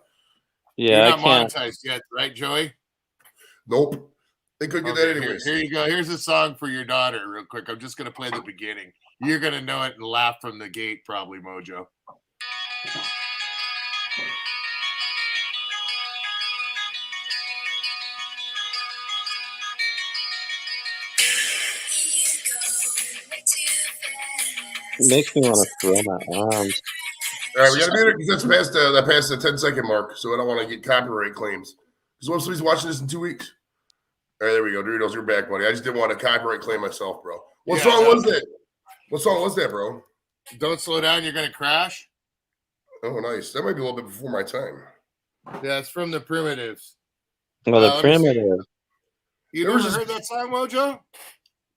Yeah, You're not monetized yet, right, Joey? Nope. They couldn't get that anyways. Here you go. Here's a song for your daughter, real quick. I'm just gonna play the beginning. You're gonna know it and laugh from the gate, probably, Mojo. It makes me want to throw my arms. All right, we got to mute it because that passed the 10-second mark, so I don't want to get copyright claims. Because what if somebody's watching this in 2 weeks? All right, there we go. Doritos, you're back, buddy. I just didn't want to copyright claim myself, bro. What song was that? What song was that, bro? Don't Slow Down, You're Gonna Crash. Oh, nice. That might be a little bit before my time. Yeah, it's from the Primitives. Well, the Primitive. You never heard that song, Mojo?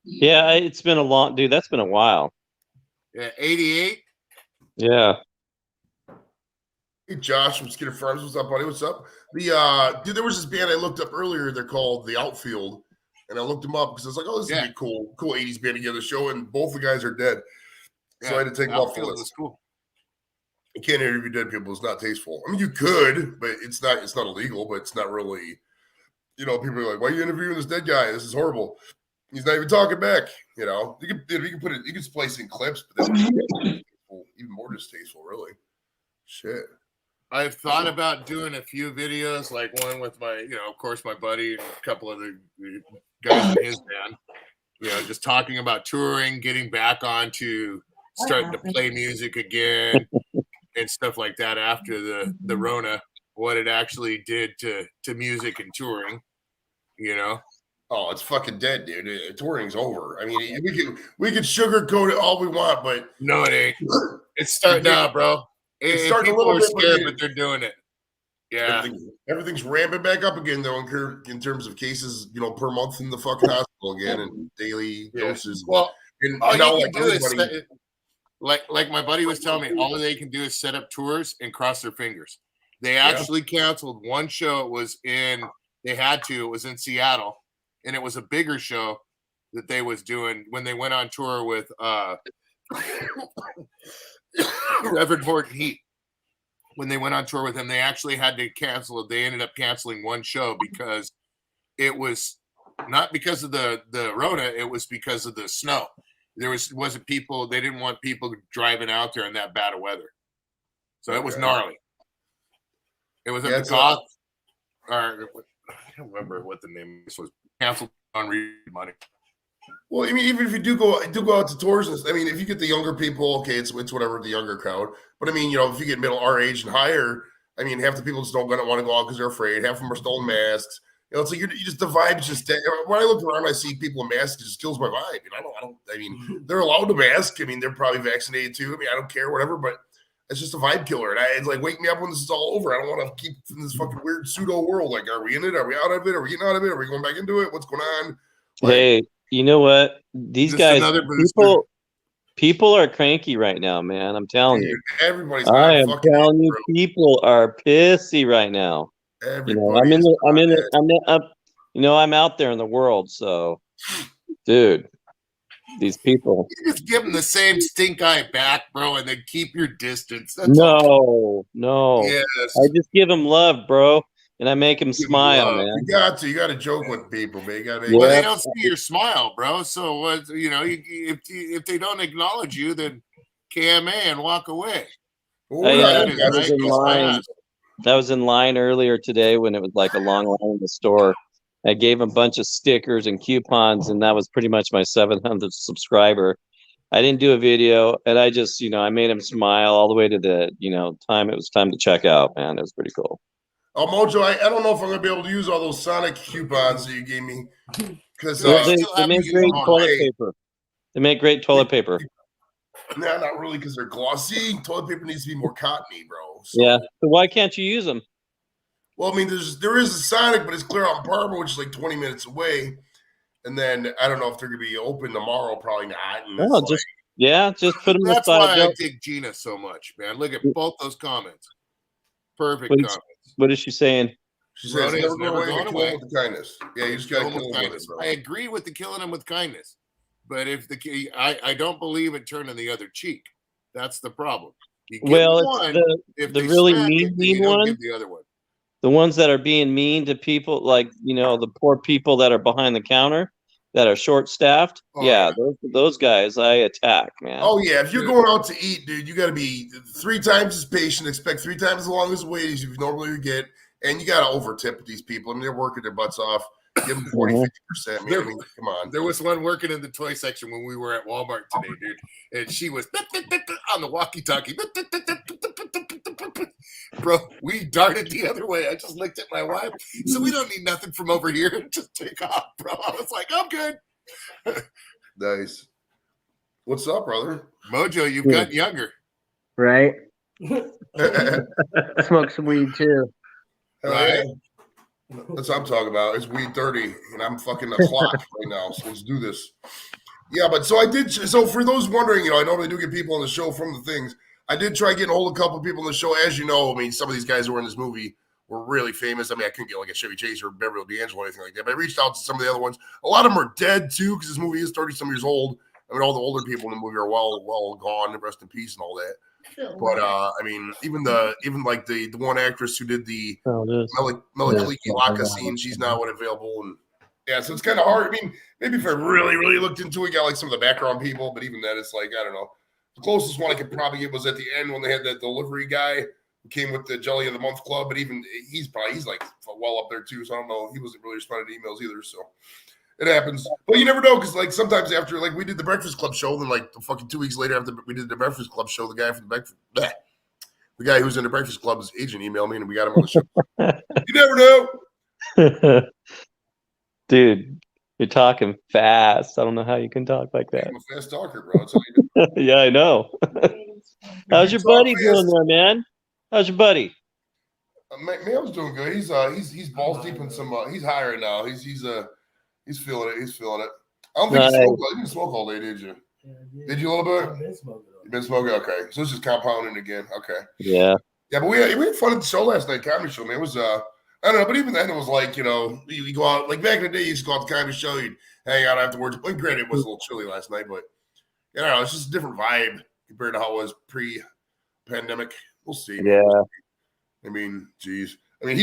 Yeah, it's been a long, dude. That's been a while. Yeah, 88. Yeah. Hey, Josh from Skinner Farms. What's up, buddy? What's up? Dude, there was this band I looked up earlier. They're called The Outfield, and I looked them up because I was like, "Oh, this would be cool 80s band together show." And both the guys are dead, so I had to take them off the list. Was cool. You can't interview dead people. It's not tasteful. I mean, you could, but it's not. It's not illegal, but it's not really. People are like, "Why are you interviewing this dead guy? This is horrible." He's not even talking back. You know, you can put it. You can splice in clips, but that's even more distasteful, really. Shit. I've thought about doing a few videos, like one with my, of course, my buddy and a couple of the guys in his band. Just talking about touring, getting back onto starting to play music again and stuff like that after the Rona, what it actually did to music and touring, Oh, it's fucking dead, dude. Touring's over. I mean, we can sugarcoat it all we want, but no, it ain't. It's starting out, bro. It's And starting people a little are bit, scared, but they're doing it. Yeah, everything's ramping back up again, though, in terms of cases, per month in the fucking hospital again and daily doses. Well, and all now, you can do is like my buddy was telling me, all they can do is set up tours and cross their fingers. They actually canceled one show. It was it was in Seattle, and it was a bigger show that they was doing when they went on tour with Reverend Horton Heat. When they went on tour with him, they actually had to cancel it. They ended up canceling one show because it was not because of the Rona, it was because of the snow. Wasn't people, they didn't want people driving out there in that bad of weather. So it was gnarly. It was at the Goth, or I don't remember what the name was, canceled on money. Well, I mean, even if you do go out to tours, I mean, if you get the younger people, okay, it's whatever, the younger crowd. But I mean, if you get middle our age and higher, I mean, half the people just don't want to go out because they're afraid. Half of them are still in masks. It's like the vibe's just dead. When I look around, I see people in masks. It just kills my vibe. I mean, they're allowed to mask. I mean, they're probably vaccinated too. I mean, I don't care, whatever. But it's just a vibe killer. And it's like, wake me up when this is all over. I don't want to keep in this fucking weird pseudo world. Like, are we in it? Are we out of it? Are we getting out of it? Are we going back into it? What's going on? Like, hey, you know what? These guys, people are cranky right now, man. I'm telling you. Everybody's. I am telling you, people are pissy right now. I'm out there in the world, so, dude, these people. You just give them the same stink eye back, bro, and then keep your distance. That's no. Yes. I just give them love, bro. And I make him smile, man. You got to joke with people, man. You got to. Well, they don't see your smile, bro. So what? If they don't acknowledge you, then KMA and walk away. I was in line earlier today when it was like a long line in the store. I gave him a bunch of stickers and coupons, and that was pretty much my 700th subscriber. I didn't do a video, and I just, I made him smile all the way to the, time it was time to check out, man. It was pretty cool. Oh, Mojo, I don't know if I'm going to be able to use all those Sonic coupons that you gave me. Because they make great toilet paper. They make great toilet paper. No, not really, because they're glossy. Toilet paper needs to be more cottony, bro. So, yeah. So why can't you use them? Well, I mean, there is a Sonic, but it's clear out in Parma, which is like 20 minutes away. And then I don't know if they're going to be open tomorrow. Probably not. Just put them That's aside. why I dig Gina so much, man. Look at both those comments. Perfect comments. What is she saying? She says, never going away with the kindness. Yeah, you just got to kill them with it, bro. I agree with the killing them with kindness. But if I don't believe in turning the other cheek. That's the problem. You give one, if the really mean one, give the other one. The ones that are being mean to people, like, the poor people that are behind the counter, that are short-staffed. Those guys I attack, man. Oh, yeah. If you're going out to eat, dude, you got to be 3 times as patient, expect 3 times as long as wait as you normally would get, and you got to over-tip these people. I mean, they're working their butts off. Give them 40, 50%. Man. I mean, come on. There was one working in the toy section when we were at Walmart today, dude, and she was on the walkie-talkie. Bro, we darted the other way. I just looked at my wife. So we don't need nothing from over here. Just take off, bro. I was like, I'm good. Nice. What's up, brother? Mojo, you've gotten younger. Right? Smoke some weed too. Right? That's what I'm talking about. It's weed 30, and I'm fucking a clock right now. So let's do this. Yeah, but so I did. So for those wondering, I normally do get people on the show from the things. I did try getting a hold of a couple of people on the show. As you know, I mean, some of these guys who were in this movie were really famous. I mean, I couldn't get like a Chevy Chase or Beverly D'Angelo or anything like that. But I reached out to some of the other ones. A lot of them are dead too, because this movie is 30-some years old. I mean, all the older people in the movie are well gone, rest in peace and all that. But I mean, even like the one actress who did the Melikaliki Laka scene, she's now available, and Yeah, so it's kind of hard. I mean, maybe if I really, really looked into it, got like some of the background people, but even then, it's like, I don't know. The closest one I could probably get was at the end when they had that delivery guy who came with the Jelly of the Month Club, but even he's like well up there too. So I don't know. He wasn't really responding to emails either. So it happens. But you never know, because like sometimes after like we did the Breakfast Club show, then like the fucking 2 weeks later after we did the Breakfast Club show, the guy who was in the Breakfast Club's agent emailed me and we got him on the show. You never know. Dude, you're talking fast. I don't know how you can talk like that. I'm a fast talker, bro. That's how you do. Yeah, I know. How's your buddy doing there, man? How's your buddy? Mail's doing good. He's balls deep in some. He's high right now. He's feeling it. He's feeling it. I don't think you didn't smoke all day, did you? Yeah. Did you a little bit? I've been smoking. You've been smoking. Okay, so it's just compounding again. Okay. Yeah. Yeah, but we had fun at the show last night, comedy show. Man, it was I don't know, but even then it was like, you go out like back in the day. You used to go out to the comedy show, you'd hang out afterwards. Like, granted, it was a little chilly last night, but you know, it's just a different vibe compared to how it was pre-pandemic. We'll see. Yeah. I mean, geez. I mean,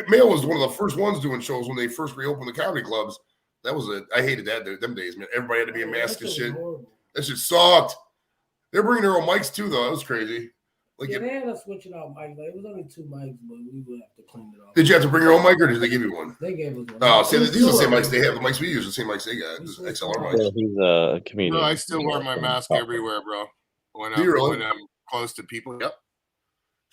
Mail was one of the first ones doing shows when they first reopened the comedy clubs. That was I hated them days, man. Everybody had to be a mask and shit. That shit sucked. They're bringing their own mics too, though. That was crazy. Like, they had us switching out mics. Like, it was only 2 mics, but we would have to clean it off. Did you have to bring your own mic, or did they give you one? They gave us one. Oh, see, these are the same mics they have. The mics we use, the same mics they got. Just XLR mics. Yeah, he's a comedian. No, I still wear my mask everywhere, bro. When I'm close to people. Yep.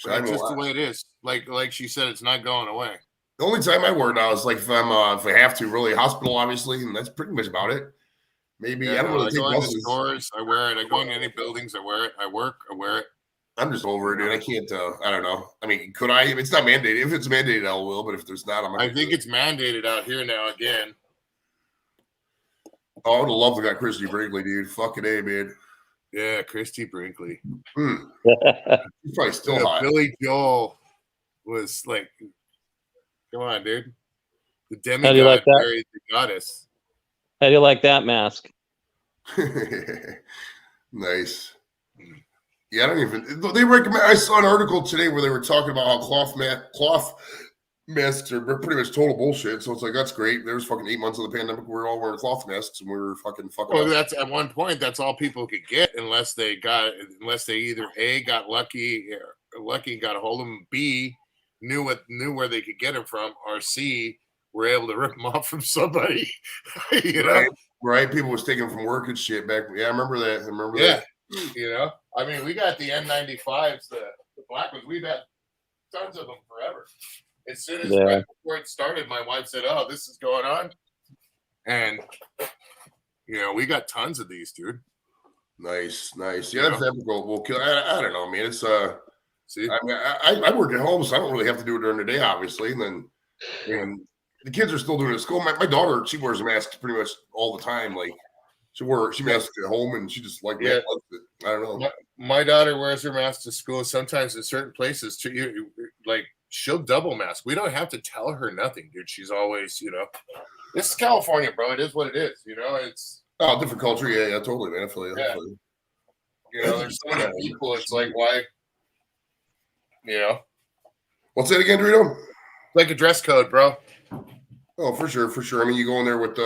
That's just the way it is. Like she said, it's not going away. The only time I wear it now is like if I have to, really, hospital, obviously, and that's pretty much about it. Maybe I don't really take go into buses. stores, I wear it. I go into any buildings, I wear it. I work, I wear it. I'm just over it, dude. I can't. I don't know. I mean, could I? If it's not mandated. If it's mandated, I will. But if there's not, I think it's mandated out here now again. Oh, I would have loved to got Christy Brinkley, dude. Fucking A, man. Yeah, Christy Brinkley. He's probably still hot. Billy Joel was like, come on, dude. The demigod How do you like that? married the goddess. How do you like that mask? Nice. Yeah, I don't even. They recommend. I saw an article today where they were talking about how cloth masks are pretty much total bullshit. So it's like that's great. There was fucking 8 months of the pandemic. We were all wearing cloth masks and we were fucking. Well, that's at one point. That's all people could get, unless they either A, got lucky, and got a hold of them, B, knew where they could get them from, or C, were able to rip them off from somebody. You know, right? People was taking them from work and shit back. Yeah, I remember that. That. You know, I mean, we got the N95s, the black ones. We've had tons of them forever. As soon as right before it started, my wife said, "Oh, this is going on," and you know, we got tons of these, dude. Nice. Yeah, that's difficult. We'll kill. I don't know, man. It's See, I mean, I work at home, so I don't really have to do it during the day, obviously. And the kids are still doing it at school. My daughter, she wears a mask pretty much all the time. Like she masks at home, and she just like loves it. I don't know. My daughter wears her mask to school. Sometimes in certain places, like she'll double mask. We don't have to tell her nothing, dude. She's always, you know, this is California, bro. It is what it is. You know, it's different culture. Yeah, totally, man. I feel you. Yeah. You know, there's so many people. It's like, why? You know, what's that again, Dorito? Like a dress code, bro. Oh, for sure. I mean, you go in there with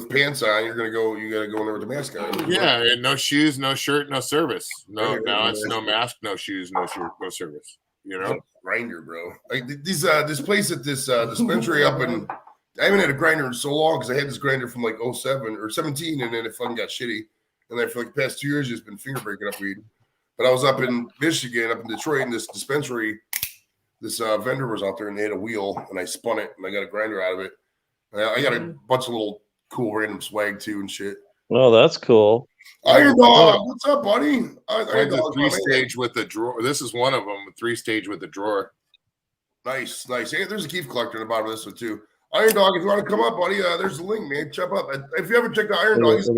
pants on, you gotta go in there with the mask on. Yeah, and no shoes, no shirt, no service. Now it's no mask, no shoes, no shirt, no service. You know, grinder, bro. Like this place at this dispensary up in. I haven't had a grinder in so long because I had this grinder from like 07 or 17, and then it fucking got shitty. And then for like the past 2 years, it's been finger breaking up weed. But I was up in Michigan, up in Detroit, in this dispensary. This vendor was out there, and they had a wheel, and I spun it, and I got a grinder out of it. I got a bunch of little cool random swag too and shit. Oh, that's cool. Iron Dog, what's up, buddy? Iron Dog, 3-stage with the drawer. This is one of them, 3-stage with the drawer. Nice. Hey, there's a Keith collector in the bottom of this one too. Iron Dog, if you want to come up, buddy, there's the link, man. Jump up. If you haven't checked out Iron Dog, he's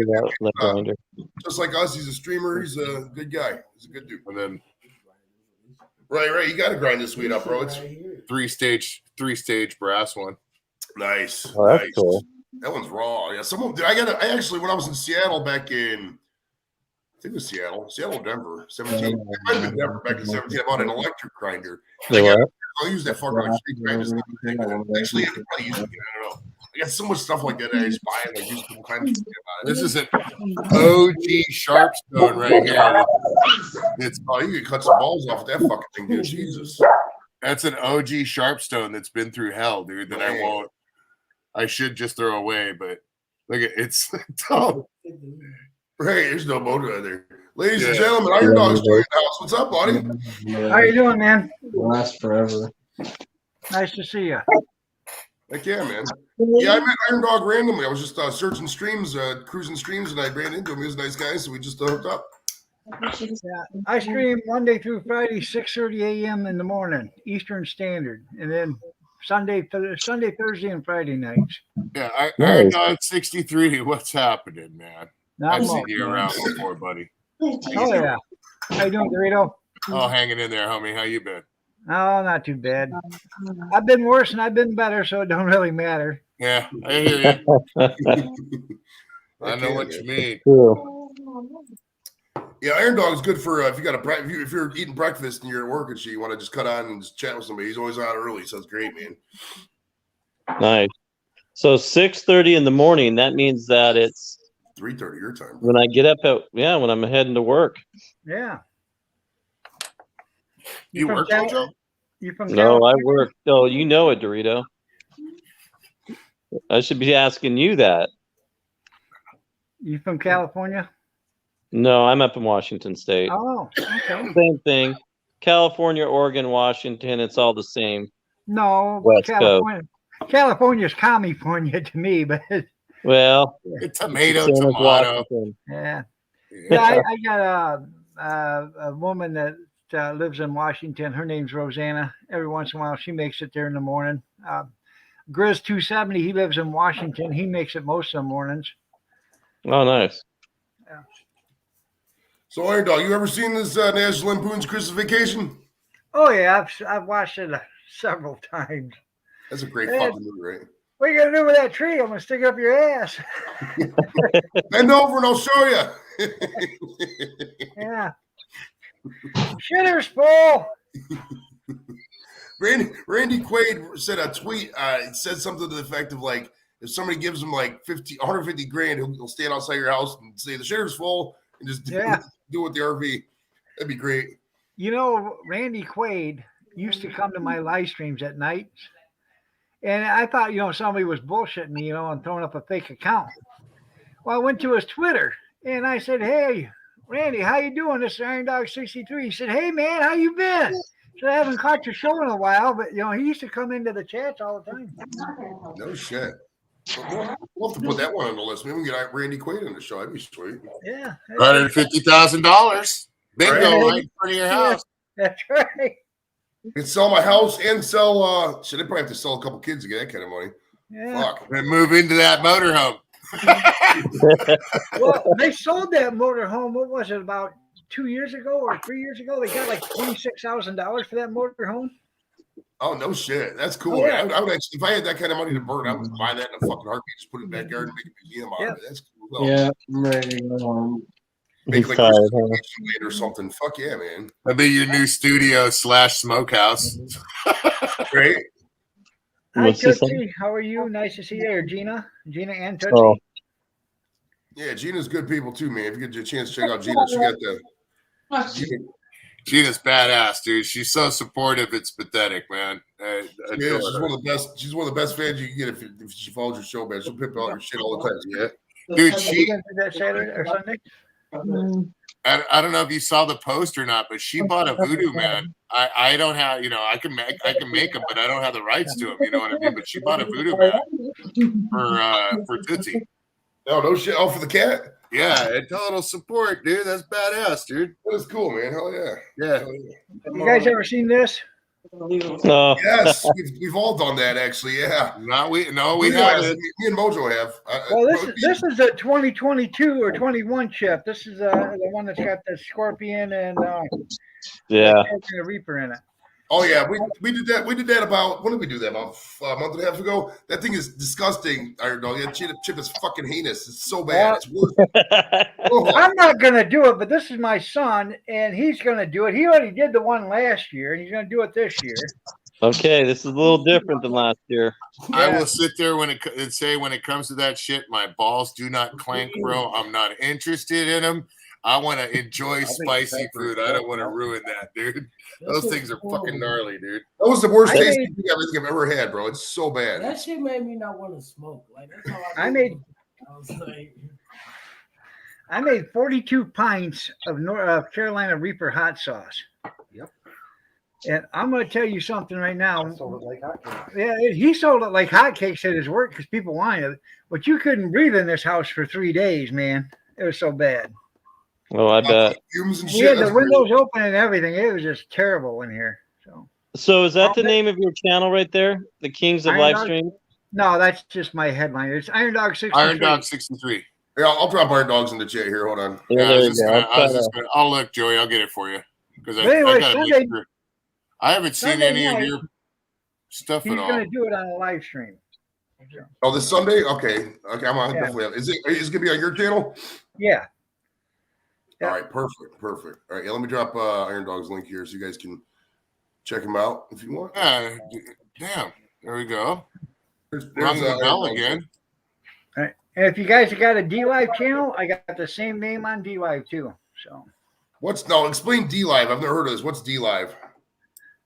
just like us. He's a streamer. He's a good guy. He's a good dude. And then, right. You got to grind this weed up, bro. It's 3-stage brass one. Nice. Oh, that's cool. That one's raw. Yeah, I actually, when I was in Seattle back in, I think it was Seattle, Denver, 17. It might have been Denver back in 17. I bought an electric grinder. I'll use that fucker like 3 times. Actually, I could probably use it again. I don't know. I got so much stuff like that I just buy and like use a couple times. This is an OG Sharpstone right here. It's Oh, you can cut some balls off that fucking thing, dude. Jesus. That's an OG Sharpstone that's been through hell, dude. That I should just throw away, but look at it's dumb. Right, there's no motor in there. Ladies and gentlemen, Iron Dog's joining the house. What's up, buddy? How you doing, man? Last forever. Nice to see you. Heck yeah, man. Yeah, I met Iron Dog randomly. I was just searching streams, cruising streams, and I ran into him. He was a nice guy, so we just hooked up. Yeah, I stream Monday through Friday, 6:30 a.m. in the morning, Eastern Standard, and then Sunday, Thursday, and Friday nights. Yeah, Iron Dog 63. What's happening, man? Not I've much, seen you man. around before, buddy. Oh yeah. How you doing, Dorito? Oh, hanging in there, homie. How you been? Oh, not too bad. I've been worse and I've been better, so it don't really matter. Yeah, I hear you. I know what you mean. Yeah, Iron Dog is good for if you got if you're eating breakfast and you're at work and shit, you want to just cut on and just chat with somebody. He's always on early, so it's great, man. Nice. So 6:30 in the morning. That means that it's 3:30 your time. when I get up when I'm heading to work. Yeah. You from work, Cal- Jojo? You from No, I California? work. Oh, you know it, Dorito. I should be asking you that. You from California? No, I'm up in Washington State. Oh, okay. Same thing. California, Oregon, Washington. It's all the same. No, West California. California's California to me, but Well, Tomato, same as tomato. Washington. yeah. Yeah, I got a woman that lives in Washington. Her name's Rosanna. Every once in a while, she makes it there in the morning. Grizz 270, he lives in Washington. He makes it most of the mornings. Oh, nice. Yeah. So, Iron Dog, you ever seen this National Lampoon's Christmas Vacation? Oh yeah, I've watched it several times. That's a great Yeah. fucking movie, right? What are you gonna do with that tree? I'm gonna stick it up your ass. Bend over and I'll show you. Yeah. Shitter's full. Randy Quaid said a tweet. It said something to the effect of like, if somebody gives him like 150 grand, he'll stand outside your house and say the shitter's full and just do it with the RV. That'd be great. You know, Randy Quaid used to come to my live streams at night. And I thought, somebody was bullshitting me, and throwing up a fake account. Well, I went to his Twitter and I said, "Hey, Randy, how you doing? This is Iron Dog 63. He said, "Hey, man, how you been?" So I haven't caught your show in a while, but, he used to come into the chats all the time. No shit. We'll have to put that one on the list. Maybe we can get Randy Quaid on the show. That'd be sweet. Yeah. $150,000. Bingo, right in front of your house. That's right. I can sell my house and sell. Should I probably have to sell a couple kids to get that kind of money? Yeah. Fuck. And move into that motorhome. Well, they sold that motorhome. What was it, about 2 years ago or 3 years ago? They got like $26,000 for that motorhome. Oh no shit. That's cool. Oh, yeah. I would actually, if I had that kind of money to burn, I would buy that in a fucking heartbeat. Just put it in the backyard and make a museum out of it. That's cool. Yeah, I'm ready to go home. Make He's like tired, a huh? or something. Fuck yeah, man. That'll be your new studio / smokehouse. Great. Hi, What's this Tootsie. How are you? Nice to see you. Or Gina and Tootsie. Oh, Yeah, Gina's good people too, man. If you get a chance to check out Gina, she got the. Gina's badass, dude. She's so supportive. It's pathetic, man. Yeah, she's one of the best. She's one of the best fans you can get if she follows your show, man. She'll pimp out your shit all the time. Yeah. Dude, You gonna do that Saturday or Sunday? I don't know if you saw the post or not, but she bought a voodoo man. I don't have, I can make them, but I don't have the rights to them. You know what I mean? But she bought a voodoo man for Tootsie. Oh no shit! Oh, for the cat. Yeah, and total support, dude. That's badass, dude. That's cool, man. Hell yeah. Yeah. Hell yeah. You guys ever seen this? no. Yes, we've all done that actually. Yeah. We We haven't. Me and Mojo have. Well, this is a 2022 or 21 chip. This is the one that's got the scorpion and Yeah. the reaper in it. Oh yeah, we did that. We did that about when did we do that? About a month and a half ago. That thing is disgusting. Iron Dog. That chip is fucking heinous. It's so bad. It's worse. Oh, I'm not gonna do it, but this is my son, and he's gonna do it. He already did the one last year, and he's gonna do it this year. Okay, this is a little different than last year. I will sit there and say when it comes to that shit, my balls do not clank, bro. I'm not interested in them. I want to enjoy spicy food. I don't want to ruin that, dude. Those things are fucking gnarly, dude. That was the worst tasting thing I've ever had, bro. It's so bad. That shit made me not want to smoke. Like that's how I was like, I made 42 pints of Carolina Reaper hot sauce. Yep. And I'm going to tell you something right now. I sold it like hotcakes. Yeah, he sold it like hotcakes at his work because people wanted it. But you couldn't breathe in this house for 3 days, man. It was so bad. Oh, I bet. Fumes and We shit. had the windows open and everything. It was just terrible in here. So is that the name of your channel right there? The Kings of Iron Live Dog? Stream? No, that's just my headline. It's Iron Dog 63. Iron Dog 63. Yeah, I'll drop Iron Dogs in the chat here. Hold on. Yeah, there you go. I'll look, Joey. I'll get it for you because But anyway, I gotta make Sunday- sure. I haven't seen Sunday any night, of your stuff He's at all. going to do it on a live stream. Oh, this Sunday? Okay. I'm on definitely. Is it gonna be on your channel? Yeah. All right, perfect. All right, yeah, let me drop Iron Dog's link here so you guys can check him out if you want. Yeah, damn. There we go. There's Rung the Iron bell Dog's again. link. All right. And if you guys have got a D Live channel, I got the same name on D Live too. So explain D Live. I've never heard of this. What's D Live?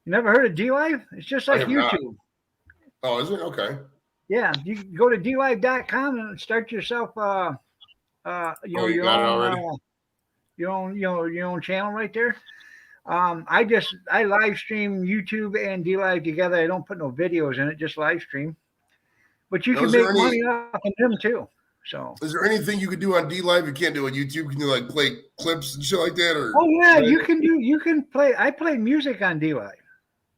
you never heard of D Live? It's just like I have not. YouTube. Oh, is it? Okay. Yeah, you can go to dlive.com and start yourself you got it already? your own channel right there. I live stream YouTube and D Live together. I don't put no videos in it, just live stream. But you can make money off of them too. So is there anything you could do on D Live you can't do on YouTube? Can you like play clips and shit like that? Or oh yeah, you can play. I play music on D Live.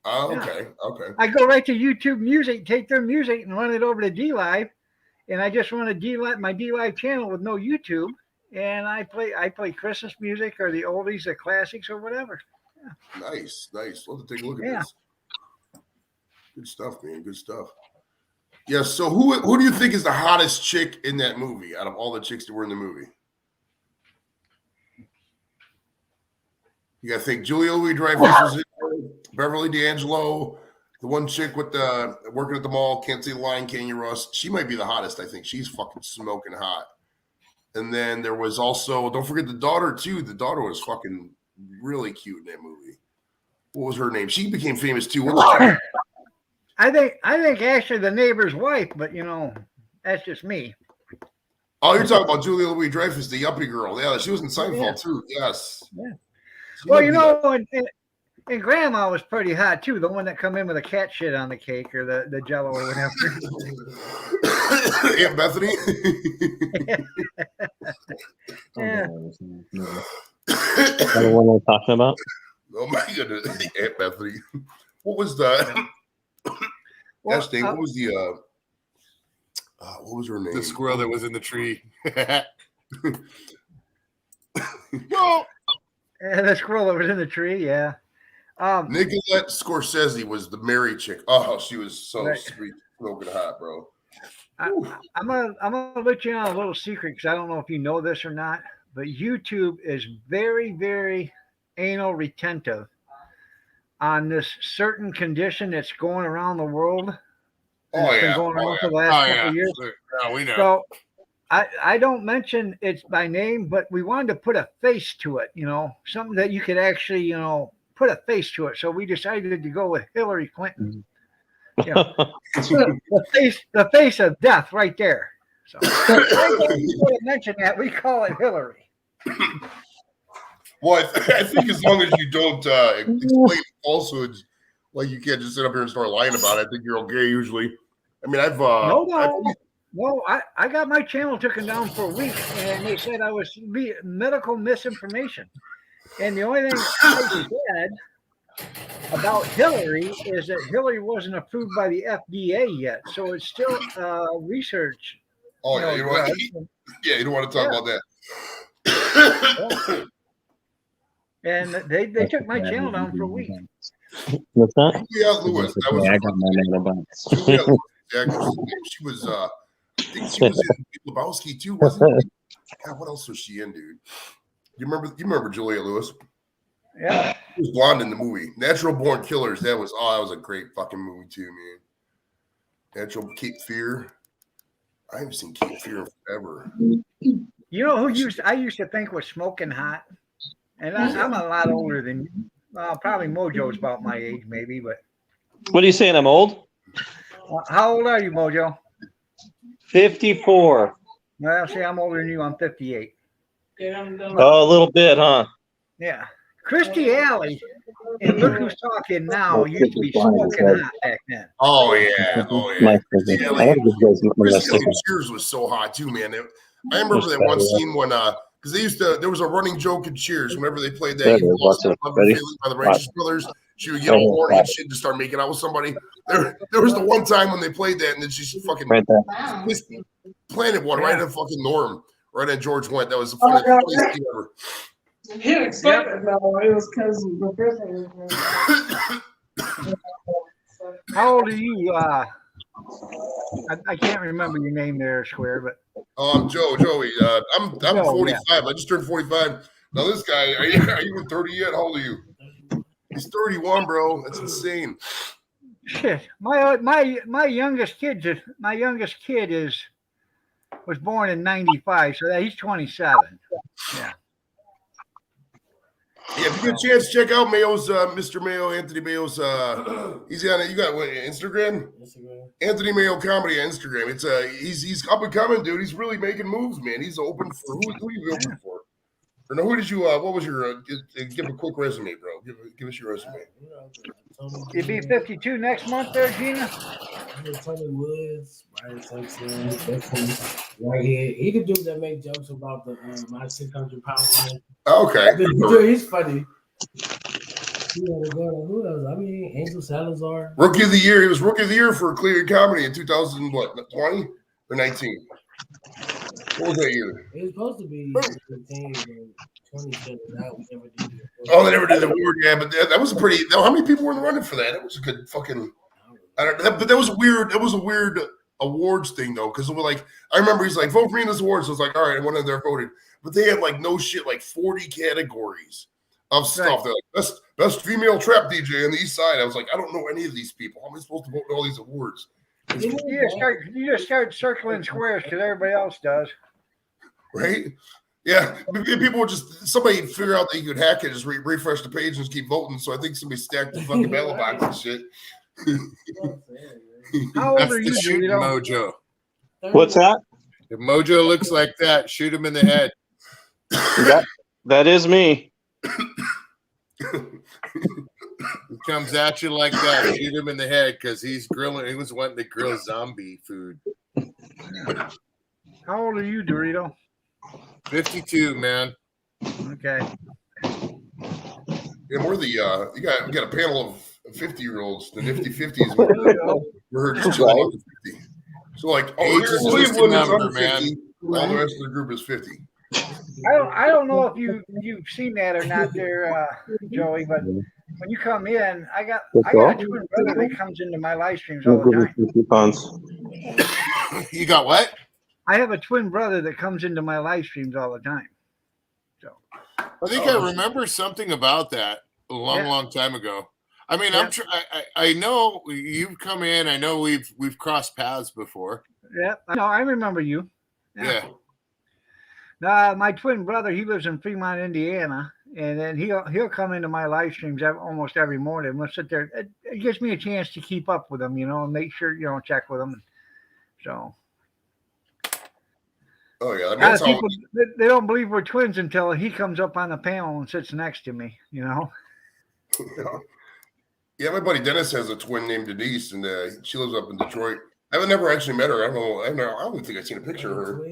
Oh, Yeah. okay. I go right to YouTube Music, take their music, and run it over to D Live, and I just run my D Live channel with no YouTube, and I play Christmas music or the oldies, the classics, or whatever. Yeah. Nice. We'll have to take a look at this. Good stuff, man. Good stuff. Yeah. So who do you think is the hottest chick in that movie out of all the chicks that were in the movie? You gotta think Julia Louis-Dreyfus was in there, Beverly D'Angelo, the one chick with the working at the mall, can't say the line, can you, Russ? She might be the hottest, I think. She's fucking smoking hot. And then there was also, don't forget the daughter too. The daughter was fucking really cute in that movie. What was her name? She became famous too. I think actually the neighbor's wife, but that's just me. Oh, you're talking about Julia Louis-Dreyfus, the yuppie girl. Yeah, she was in Seinfeld too. Yes. Yeah. She Well, might be and Grandma was pretty hot too. The one that come in with a cat shit on the cake or the Jello or whatever. Aunt Bethany. Yeah. Is that the one we're talking about? Oh my goodness, Aunt Bethany. What was the? Well, Gosh, dang, what was the? What was her name? The squirrel that was in the tree. Go. And the squirrel that was in the tree, yeah. Nicolette Scorsese was the married chick. Oh, she was so Right. sweet, smoking hot, bro. I'm gonna let you on a little secret because I don't know if you know this or not, but YouTube is very, very anal retentive on this certain condition that's going around the world. Oh It's been yeah, going oh, on yeah. for the last couple of years. Yeah, we know. So I don't mention it's by name, but we wanted to put a face to it, something that you could actually, put a face to it. So we decided to go with Hillary Clinton. The face of death right there. So I mentioned that we call it Hillary. Well, I think as long as you don't explain falsehoods, like you can't just sit up here and start lying about it, I think you're okay usually. I mean, No, I got my channel taken down for a week, and they said I was medical misinformation. And the only thing I said about Hillary is that Hillary wasn't approved by the FDA yet, so it's still research. Oh yeah, you don't want to talk about that. And they took my channel down for a week. What's that? Yeah, Lewis. That was I got my nanobots. she was I think she was in Big Lebowski too, wasn't she? God, what else was she in, dude? You remember Julia Lewis? Yeah. He was blonde in the movie. Natural Born Killers. That was a great fucking movie too, man. Natural Cape Fear. I haven't seen Cape Fear in forever. You know who I used to think was smoking hot, and I'm a lot older than probably Mojo's about my age, maybe. But What are you saying? I'm old? how old are you, Mojo? 54. Well, see, I'm older than you. I'm 58. Oh, a little bit, huh? Yeah. Christy Alley and Look Who's Talking Now used to be smoking hot back then. Oh yeah. My Christy sticker. Alley- I gotta give you guys my Christy Alley sticker. Cheers was so hot too, man. I remember that one scene when because there was a running joke in Cheers whenever they played that There it You is. Lost Watch it. Love Ready? and Feeling by the Righteous Brothers. She would get Right all here. horny and shit to start making out with somebody. There was the one time when they played that and then she fucking Right there. planted one right at fucking Norm, right at George Wendt. That was the funniest thing ever. He expected no, it was because the first thing was How old are you? I can't remember your name there, Square, but I'm Joey. I'm Joe, 45. I just turned 45. Now this guy, are you 30 yet? How old are you? He's 31, bro. That's insane. shit. My youngest kid was born in '95, so he's 27. Yeah. Yeah, if you get a chance, check out Mayo's Mr. Mayo, Anthony Mayo's he's on it. You got what, Instagram? Anthony Mayo Comedy on Instagram. It's he's up and coming, dude. He's really making moves, man. He's open for who you open for? Or no, who did you what was your give a quick resume, bro. Give us your resume. You'd be 52 next month there, Gina? Tony Woods, Brian Simpson, right here. He the dude that make jokes about the my 600-pound man. Okay. Dude, he's funny. Who else? I mean, Angel Salazar. Rookie of the year. He was rookie of the year for Clear Comedy in 2020 or 19. What was that year? It was supposed to be 2020. Oh, they never did the award. Yeah, but that was a pretty. How many people were in the running for that? It was a good fucking. I don't know, but that was weird. That was a weird awards thing though, because it was like I remember he's like vote for me in this awards. So I was like, all right, I went in there voted, but they had like no shit, like 40 categories of stuff. Right. They're like best female trap DJ on the East Side. I was like, I don't know any of these people. How am I supposed to vote in all these awards? You just start circling squares because everybody else does. Right? Yeah, people would just somebody figure out that you could hack it, just refresh the page and just keep voting. So I think somebody stacked the fucking ballot box and shit. How old That's are the you, shooting Dorito? mojo. What's that? If Mojo looks like that, shoot him in the head. That is me. He comes at you like that, shoot him in the head because he's grilling. He was wanting to grill zombie food. How old are you, Dorito? 52, man. Okay. Yeah, we're the we got a panel of 50-years, the nifty 50s. We're just chilling out to 50. So like, Age is just a number, man. All the rest of the group is 50. I don't know if you've seen that or not there, Joey, but when you come in, I got a twin brother that comes into my live streams all the time. You got what? I have a twin brother that comes into my live streams all the time. So I think I remember something about that a long time ago. I mean, I know you've come in. I know we've crossed paths before. Yeah, I remember you. Yeah. My twin brother, he lives in Fremont, Indiana, and then he'll come into my live streams almost every morning. We'll sit there. It gives me a chance to keep up with him, and make sure check with him. So. Oh yeah, I mean, people they don't believe we're twins until he comes up on the panel and sits next to me. Yeah, my buddy Dennis has a twin named Denise, and she lives up in Detroit. I've never actually met her. I don't think I've seen a picture of her.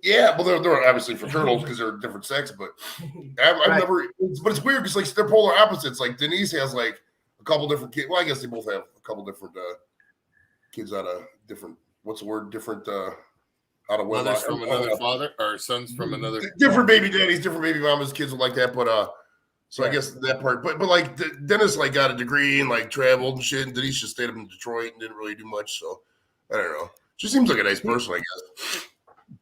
Yeah, well, they're obviously fraternities because they're different sex, but I've never. But it's weird because like they're polar opposites. Like Denise has like a couple different kids. Well, I guess they both have a couple different kids out of different. What's the word? Different. Out of mothers from another father or sons from another. Different baby daddies, different baby mamas, kids like that. But so I guess that part. But like Dennis like got a degree and like traveled and shit. And Denise just stayed up in Detroit and didn't really do much. So I don't know. She seems like a nice person, I guess.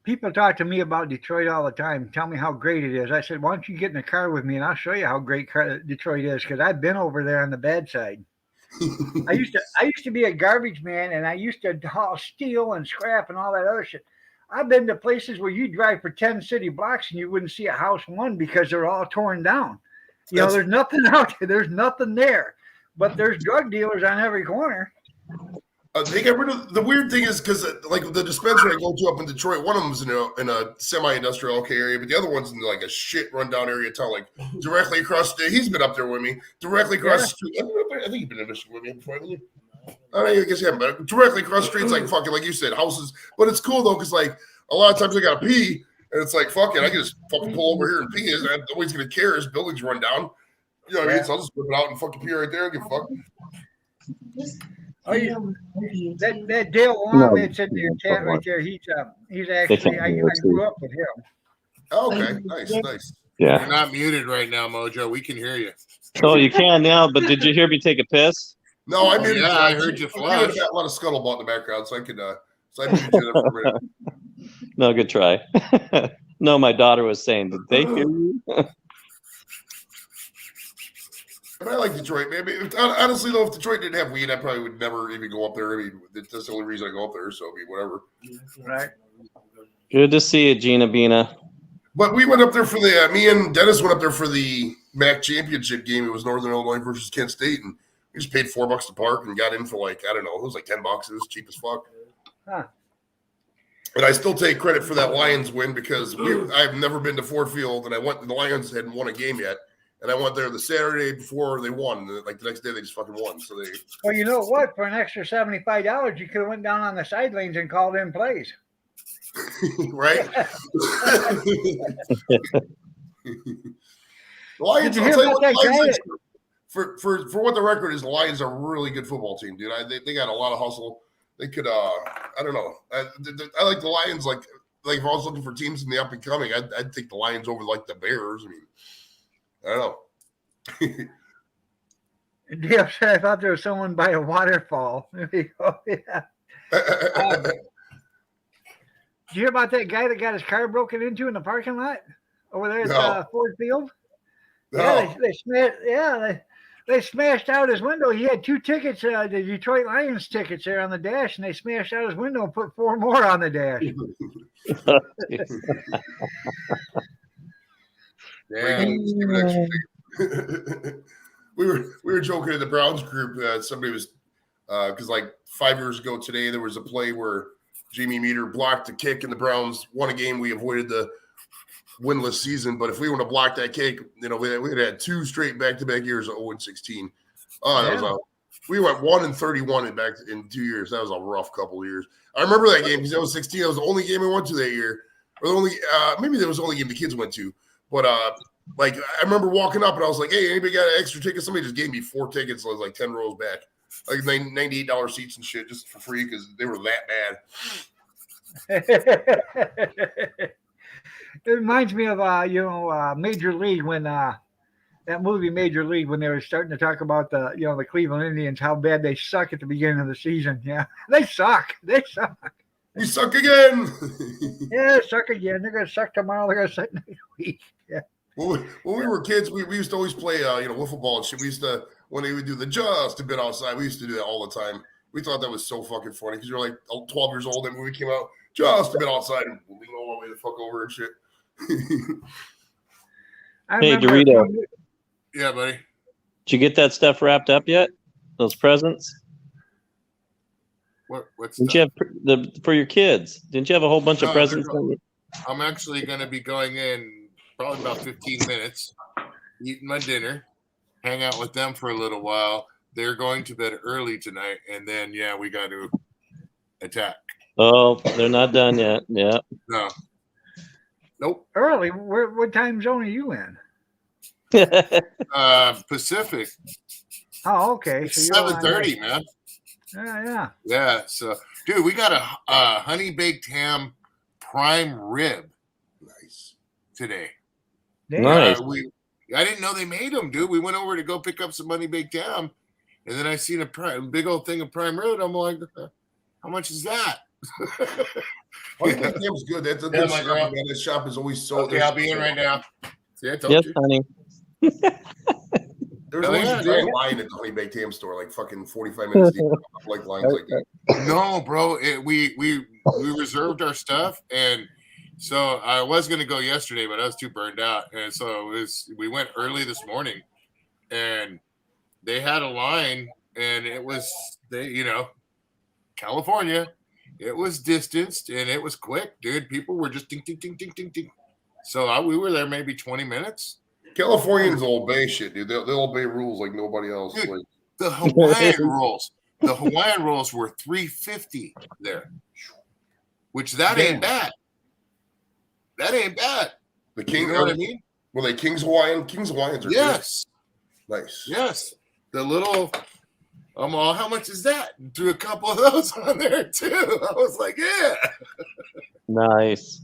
people talk to me about Detroit all the time. Tell me how great it is. I said, why don't you get in the car with me and I'll show you how great Detroit is, because I've been over there on the bad side. I used to be a garbage man, and I used to haul steel and scrap and all that other shit. I've been to places where you drive for 10 city blocks and you wouldn't see a house one because they're all torn down. You know, there's nothing out there. There's nothing there. But there's drug dealers on every corner. They got rid of the weird thing is because like the dispensary I go to up in Detroit, one of them's in a semi-industrial area, but the other one's in like a shit rundown area of town, like directly across the. He's been up there with me, directly across the street. I think you've been in Michigan with me before, haven't you? I guess yeah, but directly across the streets, like fucking, like you said, houses. But it's cool though, because like a lot of times I gotta pee, and it's like fuck it, I can just fucking pull over here and pee. Nobody's gonna care. His buildings run down. You know what I mean? So I'll just whip it out and fucking pee right there and give a fuck. Oh, that Dale Long that's in your chat right there. He's actually I grew up with him. Okay, nice. Yeah. You're not muted right now, Mojo. We can hear you. Oh, you can now, but did you hear me take a piss? No, I muted. Yeah, I heard you flush. Got a lot of scuttlebutt in the background, so I could. So I muted you for a minute. No, good try. No, my daughter was saying, did they hear you? But I like Detroit, man. Honestly, though, if Detroit didn't have weed, I probably would never even go up there. I mean, that's the only reason I go up there. So, I mean, whatever. Right. Good to see you, Gina Bina. But we went up there for the. Me and Dennis went up there for the MAC championship game. It was Northern Illinois versus Kent State, and we just paid $4 to park and got in for like I don't know. It was like $10. It was cheap as fuck. Huh. And I still take credit for that Lions win because I've never been to Ford Field, and I went. The Lions hadn't won a game yet. And I went there the Saturday before they won. Like the next day, they just fucking won. So they. Well, you know what? For an extra $75, you could have went down on the side lanes and called in plays. Right. Lions. Did you hear about that guy? For what the record is, the Lions are a really good football team, dude. They got a lot of hustle. They could. I don't know. I like the Lions. Like if I was looking for teams in the up and coming, I'd take the Lions over like the Bears. I mean. I don't know. Dale said, I thought there was someone by a waterfall. Oh, yeah. Did you hear about that guy that got his car broken into in the parking lot over there at Ford Field? No. Yeah, they smashed out his window. He had 2 tickets, the Detroit Lions tickets there on the dash, and they smashed out his window and put 4 more on the dash. Yeah. we were joking in the Browns group. Somebody was because like 5 years ago today there was a play where Jamie Meter blocked a kick and the Browns won a game. We avoided the winless season, but if we would have blocked that kick, you know, we had 2 straight back-to-back years of 0-16. We went 1-31 in 2 years. That was a rough couple of years. I remember that game because that was 16. That was the only game we went to that year, or the only maybe that was the only game the kids went to. But like I remember walking up and I was like, "Hey, anybody got an extra ticket?" Somebody just gave me 4 tickets. So I was like 10 rows back, like $98 seats and shit, just for free because they were that bad. It reminds me of Major League when that movie Major League when they were starting to talk about the Cleveland Indians, how bad they suck at the beginning of the season. Yeah, they suck. They suck. We suck again. Yeah, suck again. They're gonna suck tomorrow. They're gonna suck next week. Yeah. When we were kids, we used to always play wiffle ball and shit. We used to when they would do the just a bit outside. We used to do that all the time. We thought that was so fucking funny because you're like 12 years old and when we came out just a bit outside and lean all the way the fuck over and shit. Hey, Dorito. Yeah, buddy. Did you get that stuff wrapped up yet? Those presents? What's Didn't you have for your kids? Didn't you have a whole bunch of presents? I'm actually going to be going in probably about 15 minutes, eating my dinner, hang out with them for a little while. They're going to bed early tonight, and then we got to attack. Oh, they're not done yet. Yeah. No. Nope. Early. What time zone are you in? Pacific. Oh, okay. It's 7:30, man. Yeah. Yeah. So, dude, we got a honey baked ham prime rib. Nice. Today. Nice. I didn't know they made them, dude. We went over to go pick up some honey baked ham, and then I seen a big old thing of prime rib. I'm like, how much is that? Honey baked ham is good. That's a Yeah, good my shop. girl. Man. This shop is always so. Okay, I'll be in right now. See, I told Yes, you. honey. There's Hell always yeah, a great dude. line at the honey baked ham store, like fucking 45 minutes deep. Like lines like that. No, bro. We reserved our stuff, and so I was gonna go yesterday, but I was too burned out, and so we went early this morning, and they had a line, and it was California. It was distanced, and it was quick, dude. People were just ding, ding, ding, ding, ding, ding. So we were there maybe 20 minutes. Californians will obey shit, dude. They'll obey rules like nobody else. Dude, Like, the Hawaiian rolls. The Hawaiian rolls were $3.50 there, which that ain't bad. That ain't bad. the King, You know what I mean? Were they King's Hawaiian? King's Hawaiians are Yes. good. Nice. Yes. The little how much is that? Threw a couple of those on there too. I was like, yeah. Nice.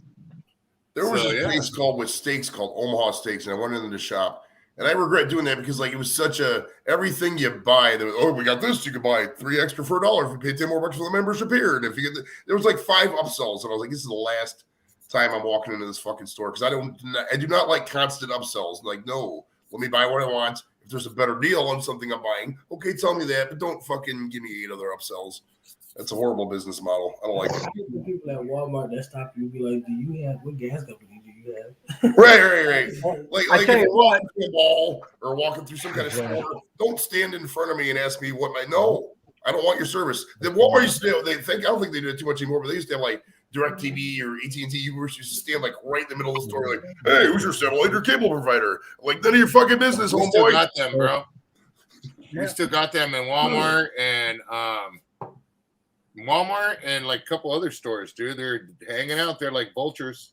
There was So, a yeah. place called Omaha Steaks, and I went into the shop, and I regret doing that because like it was such a everything you buy. We got this. You could buy 3 extra for $1 if you pay $10 more for the membership here. And if you get there was like 5 upsells, and I was like, this is the last time I'm walking into this fucking store because I do not like constant upsells. Like, no, let me buy what I want. If there's a better deal on something I'm buying, okay, tell me that, but don't fucking give me 8 other upsells. That's a horrible business model. I don't like it. The people at Walmart that stop you be like, what gas company do you have? Right. Like I if tell you you're what. walking through a mall or walking through some kind of store, don't stand in front of me and ask me what my I don't want your service. The Walmart used to I don't think they do it too much anymore, but they used to have like DirecTV or AT&T. You used to stand like right in the middle of the store, like, hey, who's your satellite or cable provider? Like, none of your fucking business, We still homeboy. got them, bro. Yeah. We still got them in Walmart and like a couple other stores, dude. They're hanging out there like vultures.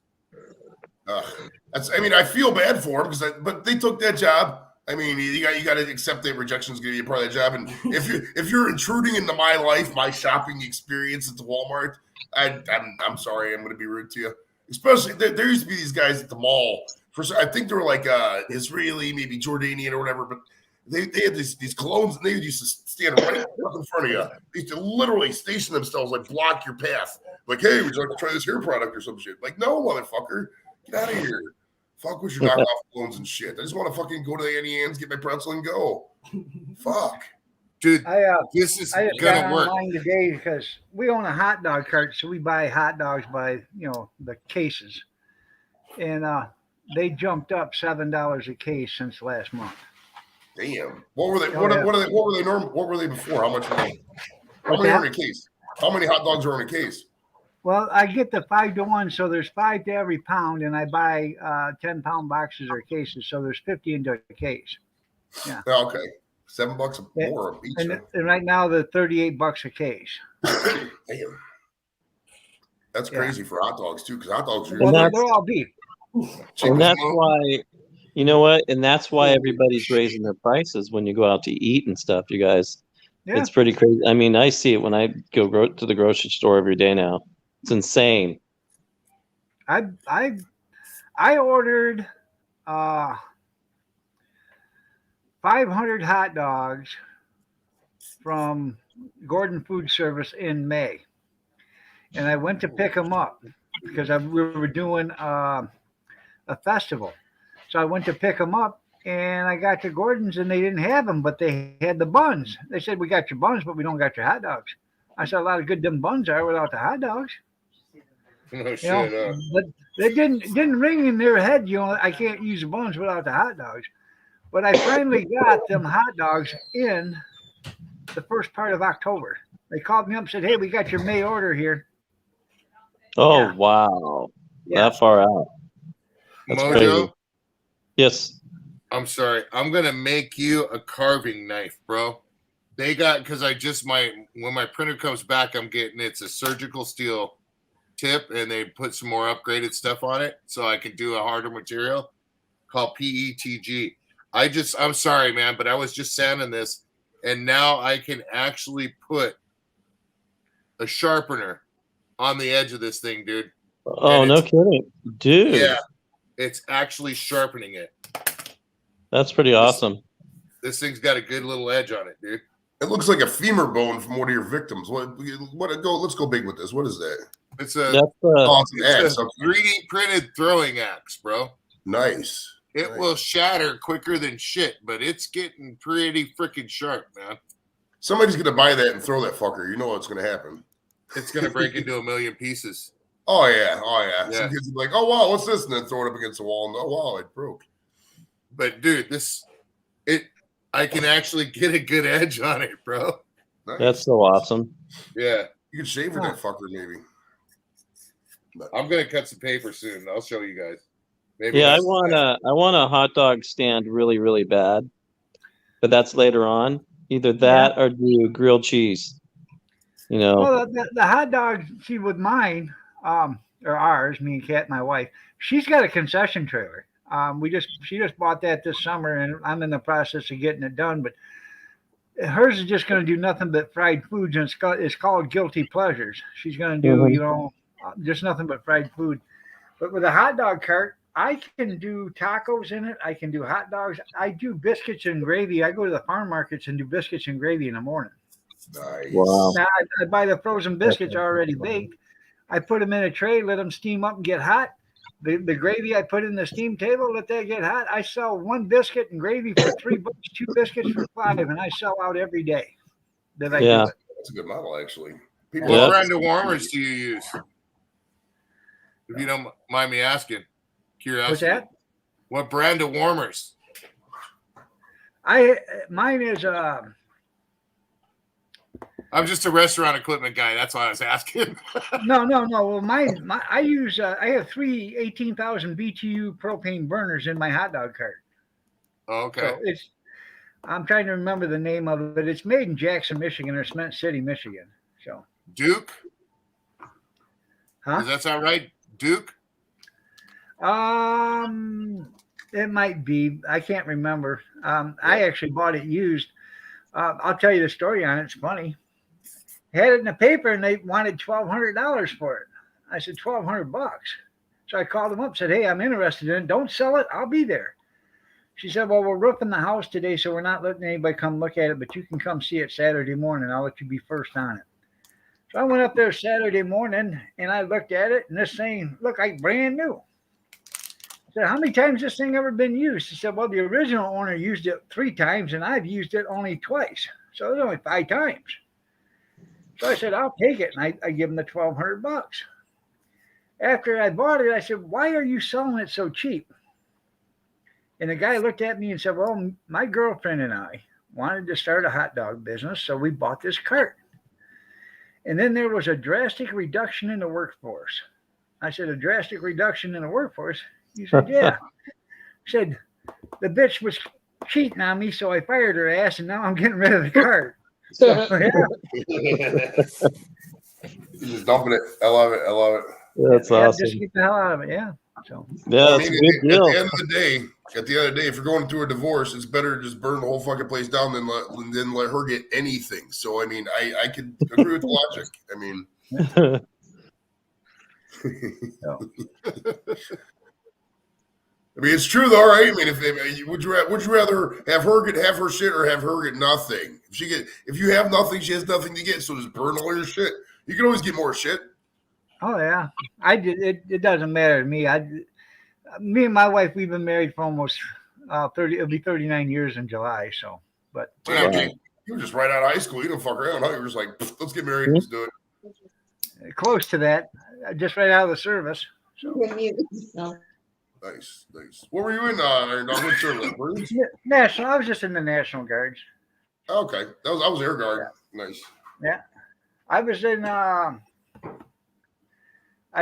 I feel bad for them but they took that job. I mean, you got to accept that rejection is going to be a part of that job. And if you're intruding into my life, my shopping experience at the Walmart, I'm sorry, I'm going to be rude to you. Especially there used to be these guys at the mall. I think they were like Israeli, maybe Jordanian or whatever, but they had these colognes and they used to stand right in front of you. They used to literally station themselves, like block your path. Like, hey, would you like to try this hair product or some shit? Like, no, motherfucker, get out of here. Fuck with your knockoff colognes and shit. I just want to fucking go to the Annie Ann's, get my pretzel and go. Fuck. Dude, this is I just got online today because we own a hot dog cart, so we buy hot dogs by the cases, and they jumped up $7 a case since last month. Damn. What were they? What were they before? How much were they? How many are in a case? How many hot dogs are in a case? Well, I get the 5-to-1, so there's 5 to every pound, and I buy 10-pound boxes or cases, so there's 50 into a case. Yeah. Okay. $7 more each. And right now they're $38 a case. Damn. That's crazy for hot dogs too, because hot dogs are they're all beef. And that's why, you know what? And that's why everybody's raising their prices when you go out to eat and stuff, you guys. Yeah. It's pretty crazy. I mean, I see it when I go to the grocery store every day now. It's insane. I ordered 500 hot dogs from Gordon Food Service in May, and I went to pick them up because we were doing a festival. So I went to pick them up, and I got to Gordon's, and they didn't have them, but they had the buns. They said, "We got your buns, but we don't got your hot dogs." I said, "A lot of good them buns are without the hot dogs." No shit. But they didn't ring in their head. I can't use the buns without the hot dogs. But I finally got them hot dogs in the first part of October. They called me up and said, "Hey, we got your May order here." Oh, wow. Yeah. That far out. That's Mojo, crazy. Yes. I'm sorry. I'm gonna make you a carving knife, bro. They got because when my printer comes back, it's a surgical steel tip, and they put some more upgraded stuff on it, so I can do a harder material called PETG. I'm sorry, man, but I was just sanding this, and now I can actually put a sharpener on the edge of this thing, dude. Oh, no kidding. Dude. Yeah, it's actually sharpening it. That's pretty awesome. This thing's got a good little edge on it, dude. It looks like a femur bone from one of your victims. What? Let's go big with this. What is that? It's a That's Oh, it's an axe. it's a 3D printed throwing axe, bro. Nice. It Nice. will shatter quicker than shit, but it's getting pretty freaking sharp, man. Somebody's gonna buy that and throw that fucker. You know what's gonna happen. It's gonna break into a million pieces. Oh yeah. Yeah. Some kids will be like, oh wow, what's this? And then throw it up against the wall and oh wow, it broke. But dude, I can actually get a good edge on it, bro. Nice. That's so awesome. Yeah. You can shave with that fucker, maybe. But I'm gonna cut some paper soon. I'll show you guys. Maybe Yeah, I next time. want a hot dog stand really, really bad, but that's later on. Either that or do grilled cheese. You know, Well, the hot dog, see, with mine, or ours, me and Kat, my wife, she's got a concession trailer. She just bought that this summer, and I'm in the process of getting it done. But hers is just going to do nothing but fried foods, and it's called Guilty Pleasures. She's going to do, just nothing but fried food. But with a hot dog cart, I can do tacos in it. I can do hot dogs. I do biscuits and gravy. I go to the farm markets and do biscuits and gravy in the morning. nice. wow. Now I buy the frozen biscuits already baked. I put them in a tray, let them steam up and get hot. The gravy I put in the steam table, let that get hot. I sell one biscuit and gravy for $3, 2 biscuits for $5, and I sell out every day. That I do. That's a good model, actually. People What brand of warmers do you use? If you don't mind me asking. Curiosity. What's that? What brand of warmers? Mine is I'm just a restaurant equipment guy. That's why I was asking. no. Well, I have 3 18,000 BTU propane burners in my hot dog cart. Okay. So I'm trying to remember the name of it. It's made in Jackson, Michigan, or Cement City, Michigan. So Duke? Huh? Does that sound right? Duke? It might be. I can't remember. I actually bought it used. I'll tell you the story on it. It's funny. Had it in the paper and they wanted $1,200 for it. I said $1,200. So I called them up, said, "Hey, I'm interested in it. Don't sell it. I'll be there." She said, "Well, we're roofing the house today, so we're not letting anybody come look at it, but you can come see it Saturday morning. I'll let you be first on it." So I went up there Saturday morning and I looked at it, and this thing looked like brand new. I said, "How many times has this thing ever been used?" She said, "Well, the original owner used it 3 times, and I've used it only twice. So it was only 5 times." So I said, "I'll take it." And I give him the $1,200. After I bought it, I said, "Why are you selling it so cheap?" And the guy looked at me and said, "Well, my girlfriend and I wanted to start a hot dog business, so we bought this cart. And then there was a drastic reduction in the workforce." I said, "A drastic reduction in the workforce?" He said, "Yeah." He said, "The bitch was cheating on me, so I fired her ass, and now I'm getting rid of the cart." So, yeah. Just dumping it. I love it. That's awesome. Just get the hell out of it. Yeah. So Yeah, I that's mean, a good deal. at the end of the day, if you're going through a divorce, it's better to just burn the whole fucking place down than let her get anything. So I mean, I could agree with the logic. I mean, it's true though, right? I mean, if would you rather have her get half her shit or have her get nothing? If you have nothing, she has nothing to get. So just burn all your shit. You can always get more shit. Oh yeah, I did. It doesn't matter to me. Me and my wife, we've been married for almost 30. It'll be 39 years in July. So, but You were just right out of high school. You didn't fuck around. Huh? You were just like, let's get married. Let's do it. Close to that. Just right out of the service. So. Nice. What were you in? What service? National. I was just in the National Guards. Okay, I was Air Guard. Yeah. Nice. Yeah, I was in. I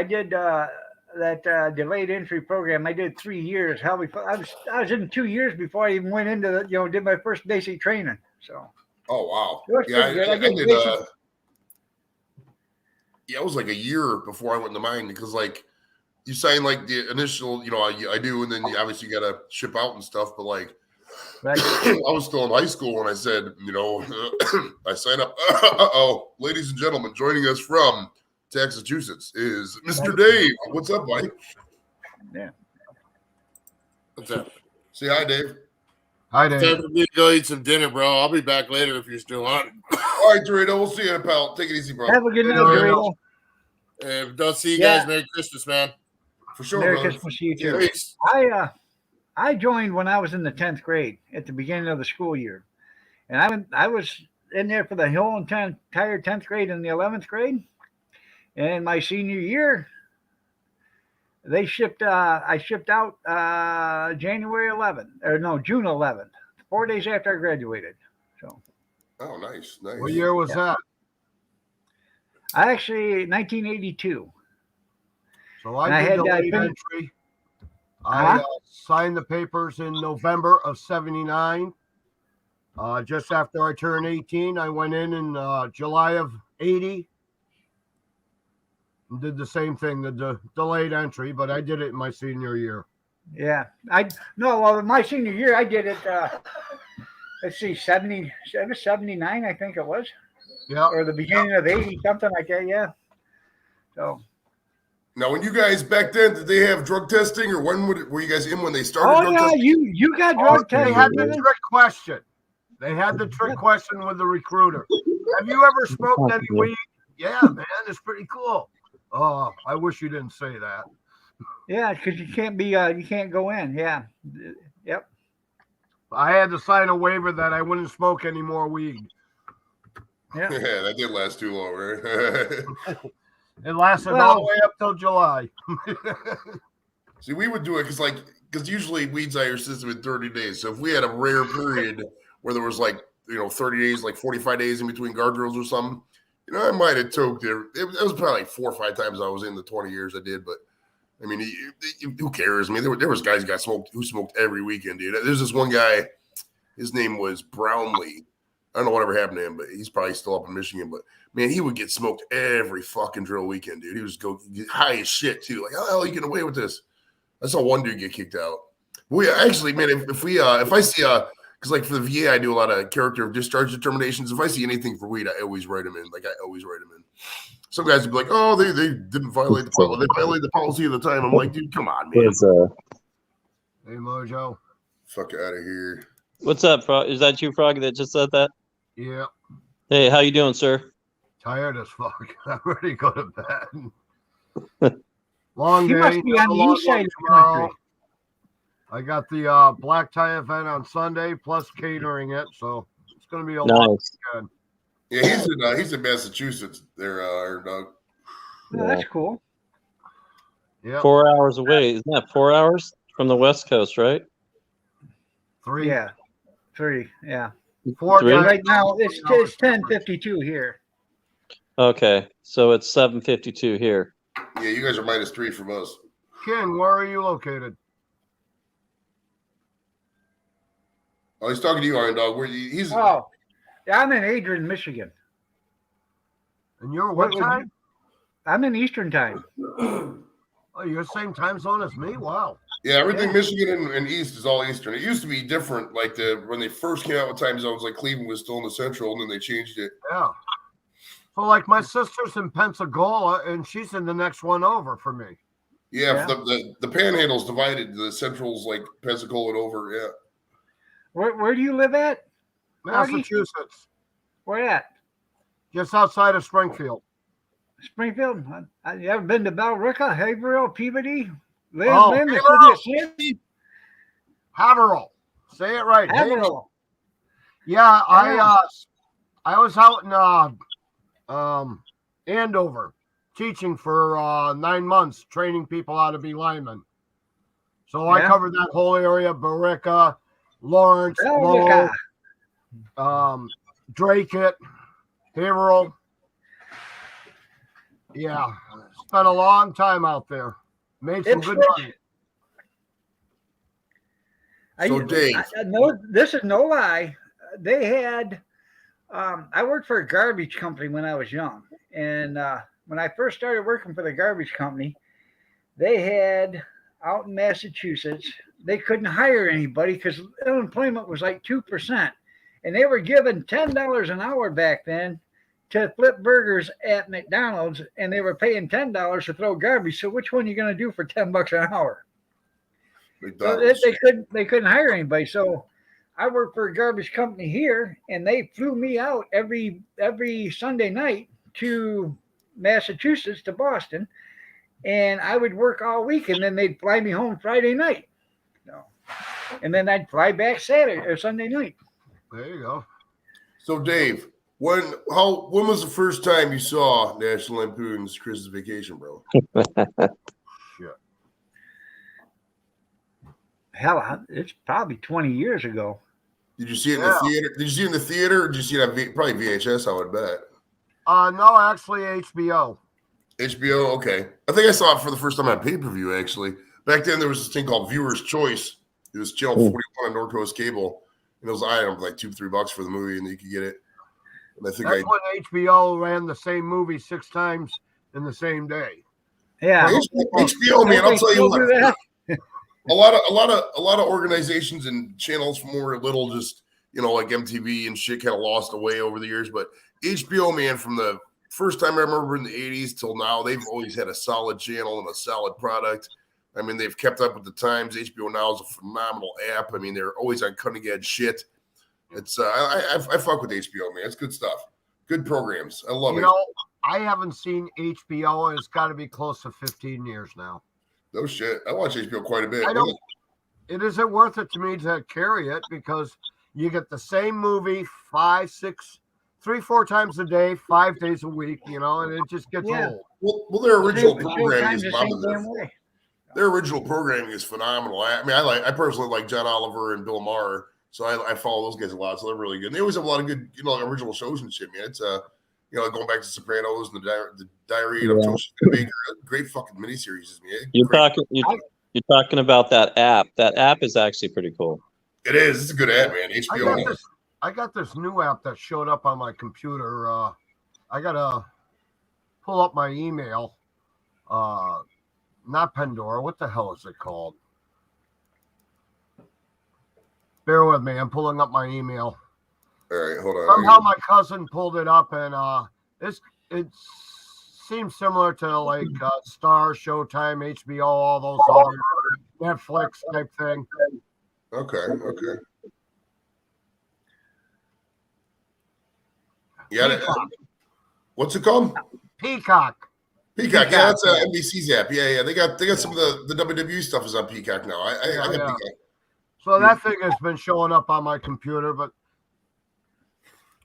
did that delayed entry program. I did 3 years. I was in 2 years before I even went into did my first basic training. So. Oh wow. Yeah, I did. It was like a year before I went to mine because like you sign like the initial, I do, and then obviously you got to ship out and stuff. But like, right. I was still in high school when I said, I signed up. Ladies and gentlemen, joining us from Massachusetts is Mr. Dave. What's up, Mike? Yeah. What's up? Say hi, Dave. Hi, It's Dave. time for me to go eat some dinner, bro. I'll be back later if you're still on. All right, Dorito, we'll see you, pal. Take it easy, bro. Have a good night, Dorito. Dorito. If don't see you Yeah. guys, Merry Christmas, man. For sure, Merry brother. Christmas to you too. Peace. I joined when I was in the 10th grade at the beginning of the school year, and I was in there for the whole entire 10th grade and the 11th grade. And my senior year, I shipped out January 11th, or no, June 11th, 4 days after I graduated. So, Oh, nice. What year was that? I actually 1982. So And I I did had the that late thing- entry. I Huh? signed the papers in November of '79. Just after I turned 18, I went in July of '80 and did the same thing, the delayed entry, but I did it in my senior year. Yeah, well, my senior year, I did it. Let's see, 79, I think it was. Yeah. Or the beginning of 80, something like that. Yeah. So. Now, when you guys back then, did they have drug testing, or were you guys in when they started? Oh drug yeah, testing? you got drug They testing. had the trick question. They had the trick question with the recruiter. Have you ever smoked any weed? Yeah, man, it's pretty cool. Oh, I wish you didn't say that. Yeah, because you can't go in. Yeah. Yep. I had to sign a waiver that I wouldn't smoke any more weed. Yeah. Yeah, that didn't last too long, right? It lasted all the way up till July. See, we would do it because usually weed's out of your system in 30 days. So if we had a rare period where there was 30 days, like 45 days in between guardrails or something, I might have toked it. It was probably like 4 or 5 times I was in the 20 years I did. But I mean, who cares? I mean, there was guys who smoked every weekend, dude. There's this one guy, his name was Brownlee. I don't know whatever happened to him, but he's probably still up in Michigan. But man, he would get smoked every fucking drill weekend, dude. He was high as shit too. Like, how the hell are you getting away with this? I saw one dude get kicked out. We actually, man, if I see because like for the VA, I do a lot of character of discharge determinations. If I see anything for weed, I always write them in. Like I always write them in. Some guys would be like, "Oh, they didn't violate the policy. They violated the policy at the time." I'm like, dude, come on, man. Hey, Mojo. Fuck out of here. What's up, Frog? Is that you, Frog, that just said that? Yeah. Hey, how you doing, sir? Tired as fuck. I'm ready to go to bed. Long day. You must be on the long east side day of the tomorrow. country. I got the black tie event on Sunday plus catering it, so it's going to be a long weekend. Yeah, he's in Massachusetts there, Doug. Oh, that's cool. Yeah. 4 hours away. Isn't that 4 hours from the West Coast, right? 3. Yeah. 3. Yeah. 4 Three? times. Right now it's 10:52 here. Okay, so it's 7:52 here. Yeah, you guys are -3 from us. Ken, where are you located? Oh, he's talking to you, Iron Dog. He's Oh, yeah, I'm in Adrian, Michigan. And you're what time? I'm in Eastern time. Oh, you're the same time zone as me? Wow. Yeah, everything Michigan and East is all Eastern. It used to be different, like when they first came out with time zones, like Cleveland was still in the Central, and then they changed it. Yeah. So, like, my sister's in Pensacola, and she's in the next one over for me. Yeah. The Panhandle's divided. The Central's like Pensacola and over. Yeah. Where do you live at? Massachusetts. Where at? Just outside of Springfield. Springfield. You ever been to Billerica, Haverhill, Peabody? Haverhill. Say it right. Haverhill. Yeah, I was out in Andover teaching for 9 months, training people how to be linemen. So I covered that whole area: Billerica, Lawrence, Lowell, Drake, Haverhill. Yeah, spent a long time out there. Made some good money. So Dave, no, this is no lie. They had. I worked for a garbage company when I was young, and when I first started working for the garbage company, they had out in Massachusetts. They couldn't hire anybody because unemployment was like 2%, and they were given $10 an hour back then to flip burgers at McDonald's, and they were paying $10 to throw garbage. So which one are you going to do for $10 an hour? So they couldn't hire anybody. So I work for a garbage company here, and they flew me out every Sunday night to Massachusetts, to Boston, and I would work all week, and then they'd fly me home Friday night. So, and then I'd fly back Saturday or Sunday night. There you go. So, Dave, when was the first time you saw National Lampoon's Christmas Vacation, bro? Shit. Hell, it's probably 20 years ago. Did you see it in the theater? Did you see it in the theater, or did you see it on probably VHS? I would bet. No, actually HBO. HBO, okay. I think I saw it for the first time on pay-per-view, actually. Back then, there was this thing called Viewer's Choice. It was channel 41 on North Coast Cable. And it was like $2-3 for the movie, and you could get it. And I think That's when HBO ran the same movie 6 times in the same day. Yeah. HBO, man, I'll tell you what. A lot of organizations and channels from where little, just like MTV and shit, kind of lost away over the years. But HBO, man, from the first time I remember in the 80s till now, they've always had a solid channel and a solid product. I mean, they've kept up with the times. HBO Now is a phenomenal app. I mean, they're always on cutting edge shit. It's I fuck with HBO, man. It's good stuff. Good programs. I love it. I haven't seen HBO, and it's got to be close to 15 years now. No shit. I watch HBO quite a bit. It isn't worth it to me to carry it because you get the same movie 5, 6, 3, 4 times a day, 5 days a week, and it just gets old. Well, their original programming is their original programming is phenomenal. I mean, I personally like John Oliver and Bill Maher, so I follow those guys a lot. So they're really good. And they always have a lot of good, original shows and shit, man. It's going back to Sopranos and the Diary of Joseph Baker, great fucking miniseries, man. You're talking about that app. That app is actually pretty cool. It is. It's a good app, man. HBO. I got this new app that showed up on my computer. I gotta pull up my email. Not Pandora. What the hell is it called? Bear with me. I'm pulling up my email. All right, hold on. Somehow my cousin pulled it up, and it seems similar to like Star, Showtime, HBO, all those other Netflix type thing. Okay. Yeah. What's it called? Peacock. Yeah, that's NBC's app. Yeah. They got some of the WWE stuff is on Peacock now. I got Peacock. So that thing has been showing up on my computer, but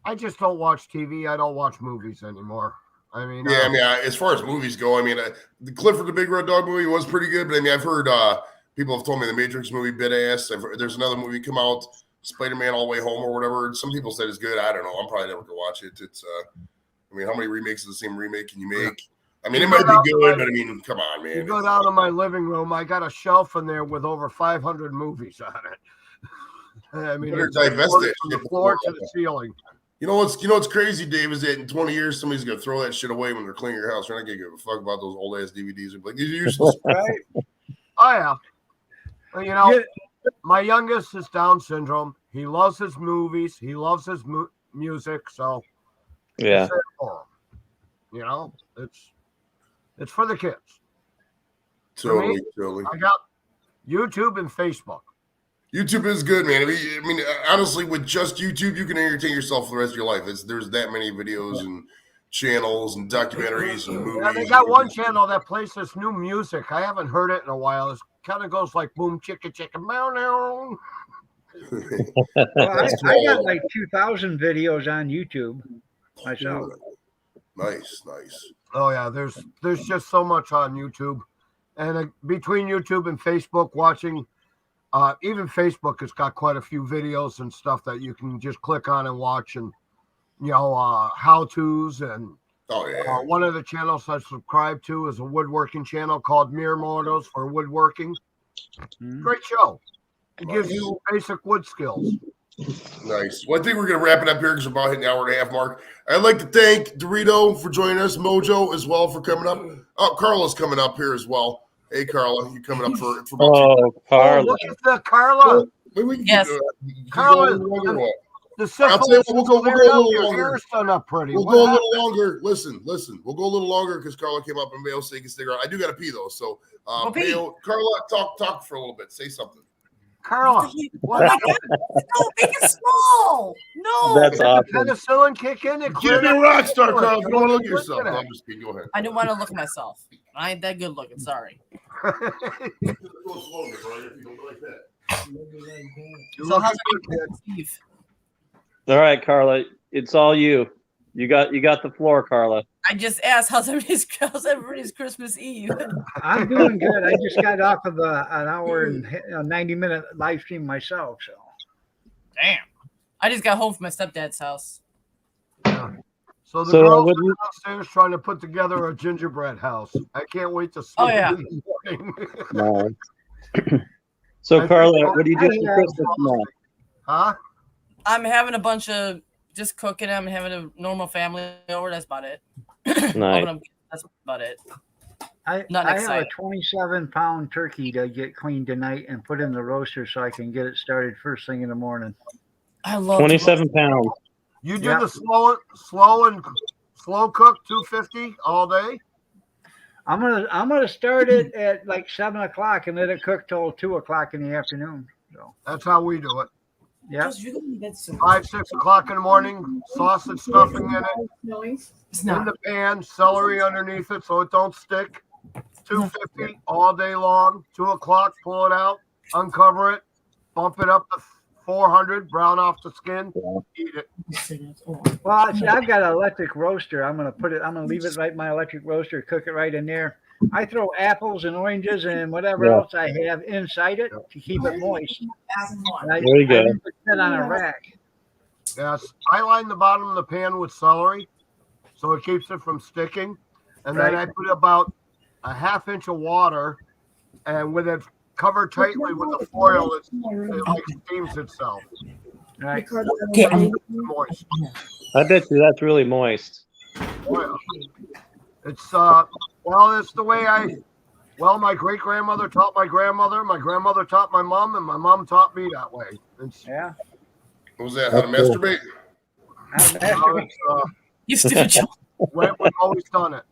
I just don't watch TV. I don't watch movies anymore. I mean, as far as movies go, the Clifford the Big Red Dog movie was pretty good, but I've heard people have told me the Matrix movie bit ass. There's another movie come out, Spider-Man All the Way Home or whatever. Some people said it's good. I don't know. I'm probably never gonna watch it. It's how many remakes of the same remake can you make? It might be good, but come on, man. You go down to my living room, I got a shelf in there with over 500 movies on it. It's divest it from the floor to the ceiling. You know what's crazy, Dave, is that in 20 years somebody's gonna throw that shit away when they're cleaning your house. They're not gonna give a fuck about those old ass DVDs. They're like, these are useless. Right? Oh yeah. My youngest is Down syndrome. He loves his movies. He loves his music. So yeah, it's for the kids. Totally. I got YouTube and Facebook. YouTube is good, man. Honestly, with just YouTube, you can entertain yourself for the rest of your life. There's that many videos and channels and documentaries and movies. Yeah, they got one channel that plays this new music. I haven't heard it in a while. It kind of goes like boom, chicka, chicka, meow, meow. I got like 2,000 videos on YouTube myself. Nice. Oh yeah, there's just so much on YouTube, and between YouTube and Facebook, watching. Even Facebook has got quite a few videos and stuff that you can just click on and watch, and how-tos. And one of the channels I subscribe to is a woodworking channel called Mere Mortals for Woodworking. Great show. It gives you basic wood skills. Nice. Well, I think we're going to wrap it up here because we're about hitting the hour and a half mark. I'd like to thank Dorito for joining us, Mojo as well for coming up. Oh, Carla's coming up here as well. Hey, Carla, you coming up for Carla. Look at the Carla. Yes. Carla, the syphilis we'll go a little longer. Hair's done up pretty. We'll go a little longer. Listen. We'll go a little longer because Carla came up and Mayo so you can stick around. I do got to pee though. So, Mayo, Carla, talk for a little bit. Say something. Carla, Oh what? my God. No, make it small. No. That's awesome. Penicillin kick in. Get me a rock star, Carl. If you don't want to look at yourself. No, I'm just kidding. Go ahead. I didn't want to look at myself. I ain't that good looking. Sorry. So how's everything, Steve? All right, Carla, it's all you. You got the floor, Carla. I just asked how's everybody's Christmas Eve. I'm doing good. I just got off of an hour and 90-minute live stream myself. So Damn. I just got home from my stepdad's house. So the So, girls what are you- downstairs trying to put together a gingerbread house. I can't wait to see Oh, it yeah. in the morning. No. So, I Carla, think- what do you do for Christmas tomorrow? Huh? I'm having a bunch of just cooking. I'm having a normal family over. That's about it. Nice. That's about it. I Not have a excited. 27-pound turkey to get cleaned tonight and put in the roaster so I can get it started first thing in the morning. I love 27 pounds. You do Yeah. the slow cook 250 all day? I'm gonna start it at like 7 o'clock and let it cook till 2 o'clock in the afternoon. So That's how we do it. yeah. 5, 6 o'clock in the morning, sausage stuffing in it, It's in not. the pan, celery underneath it so it don't stick. 250 all day long. 2 o'clock, pull it out, uncover it, bump it up to 400, brown off the skin, eat it. Well, see, I've got an electric roaster. I'm gonna leave it right in my electric roaster, cook it right in there. I throw apples and oranges and whatever Yeah. else I have inside it to keep it moist. And I, There you go. I leave it set on a rack. Yes, I line the bottom of the pan with celery so it keeps it from sticking. And then I Right. put about a half inch of water, and with it covered tightly with the foil, it like steams itself. Right. Moist. I bet you that's really moist. Oil. It's it's the way my great grandmother taught my grandmother taught my mom, and my mom taught me that way. It's Yeah. What was that? How to That's cool. masturbate? You stupid child. way we've always done it.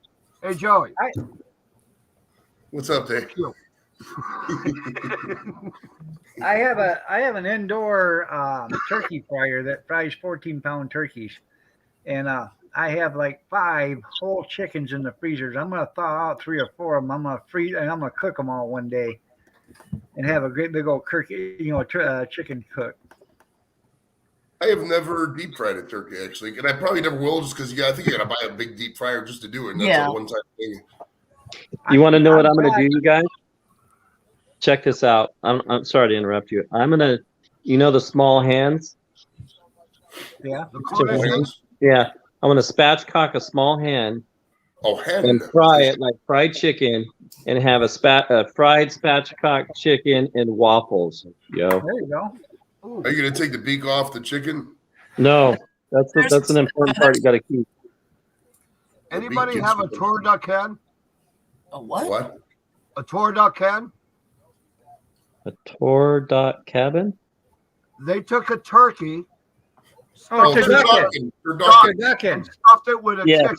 Hey Joey. What's up, Dave? I have an indoor turkey fryer that fries 14-pound turkeys, and I have like 5 whole chickens in the freezers. I'm gonna thaw out 3 or 4 of them. I'm gonna freeze and I'm gonna cook them all one day, and have a great big old chicken cook. I have never deep fried a turkey, actually, and I probably never will, just because I think you got to buy a big deep fryer just to do it. And that's Yeah. a one-time thing. You want to know what I'm going to do, you guys? Check this out. I'm sorry to interrupt you. I'm going to, the small hands? Yeah. The hands? Yeah. I'm going to spatchcock a small hand Oh, hand. and fry it like fried chicken and have a fried spatchcock chicken and waffles. Yo. There you go. Are you going to take the beak off the chicken? No, that's an important part you got to keep. Anybody have a Turducken? A what? What? A Turducken? A tour cabin? They took a turkey. Oh, turducken. Turducken. And stuffed it with a Yes. chicken.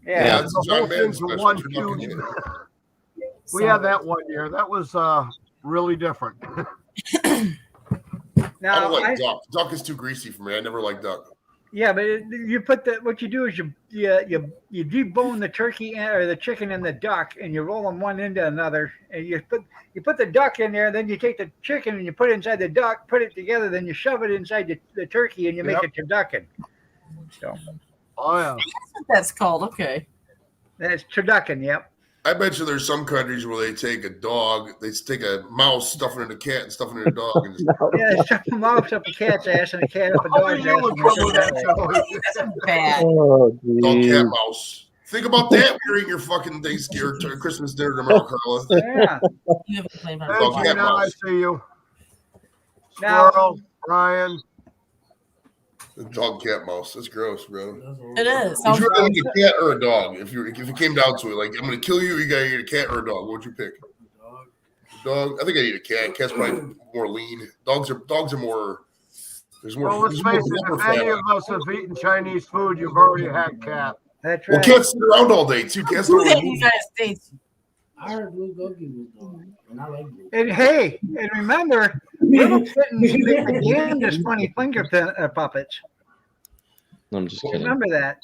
Yeah. it's The John whole Madden's thing's special, one turducken, huge. yeah. We had that one year. That was really different. I Now, don't like duck. Duck is too greasy for me. I never like duck. yeah, but you put what you do is you debone the turkey or the chicken and the duck, and you roll them one into another, and you put the duck in there. Then you take the chicken and you put it inside the duck, put it together, then you shove it inside the turkey, and you make Yep. a turducken. So Oh yeah. That's what that's called. Okay. that's turducken. Yep. I bet you there's some countries where they take a dog, they take a mouse, stuff it in a cat, and stuff it in a dog. And just, Yeah, stuff a mouse up a cat's ass and a cat up a dog's ass. and a turducken. That's bad. Oh, dog, geez. cat, mouse. Think about that during your fucking Thanksgiving or Christmas dinner tomorrow, Carla. Yeah. You haven't played by Hey, Dog, cat, Gina, I mouse. see you. Now- Squirrel, Ryan. The dog, cat, mouse. That's gross, bro. It is. Would Sounds you rather gross. eat a cat or a dog? If it came down to it, like I'm gonna kill you, you gotta eat a cat or a dog. What would you pick? Dog. I think I'd eat a cat. Cat's probably more lean. Dogs are more. There's more. Well, let's there's more face it, rubber if any fat. of us have eaten Chinese food, you've already had cat. That's Well, right. cats sit around all day too. Cats Do don't that in really the move. United States. I heard Blue Goki was doing, and I like Blue. And hey, and remember, little kittens make the damnedest funny finger puppets. I'm just kidding. Remember that.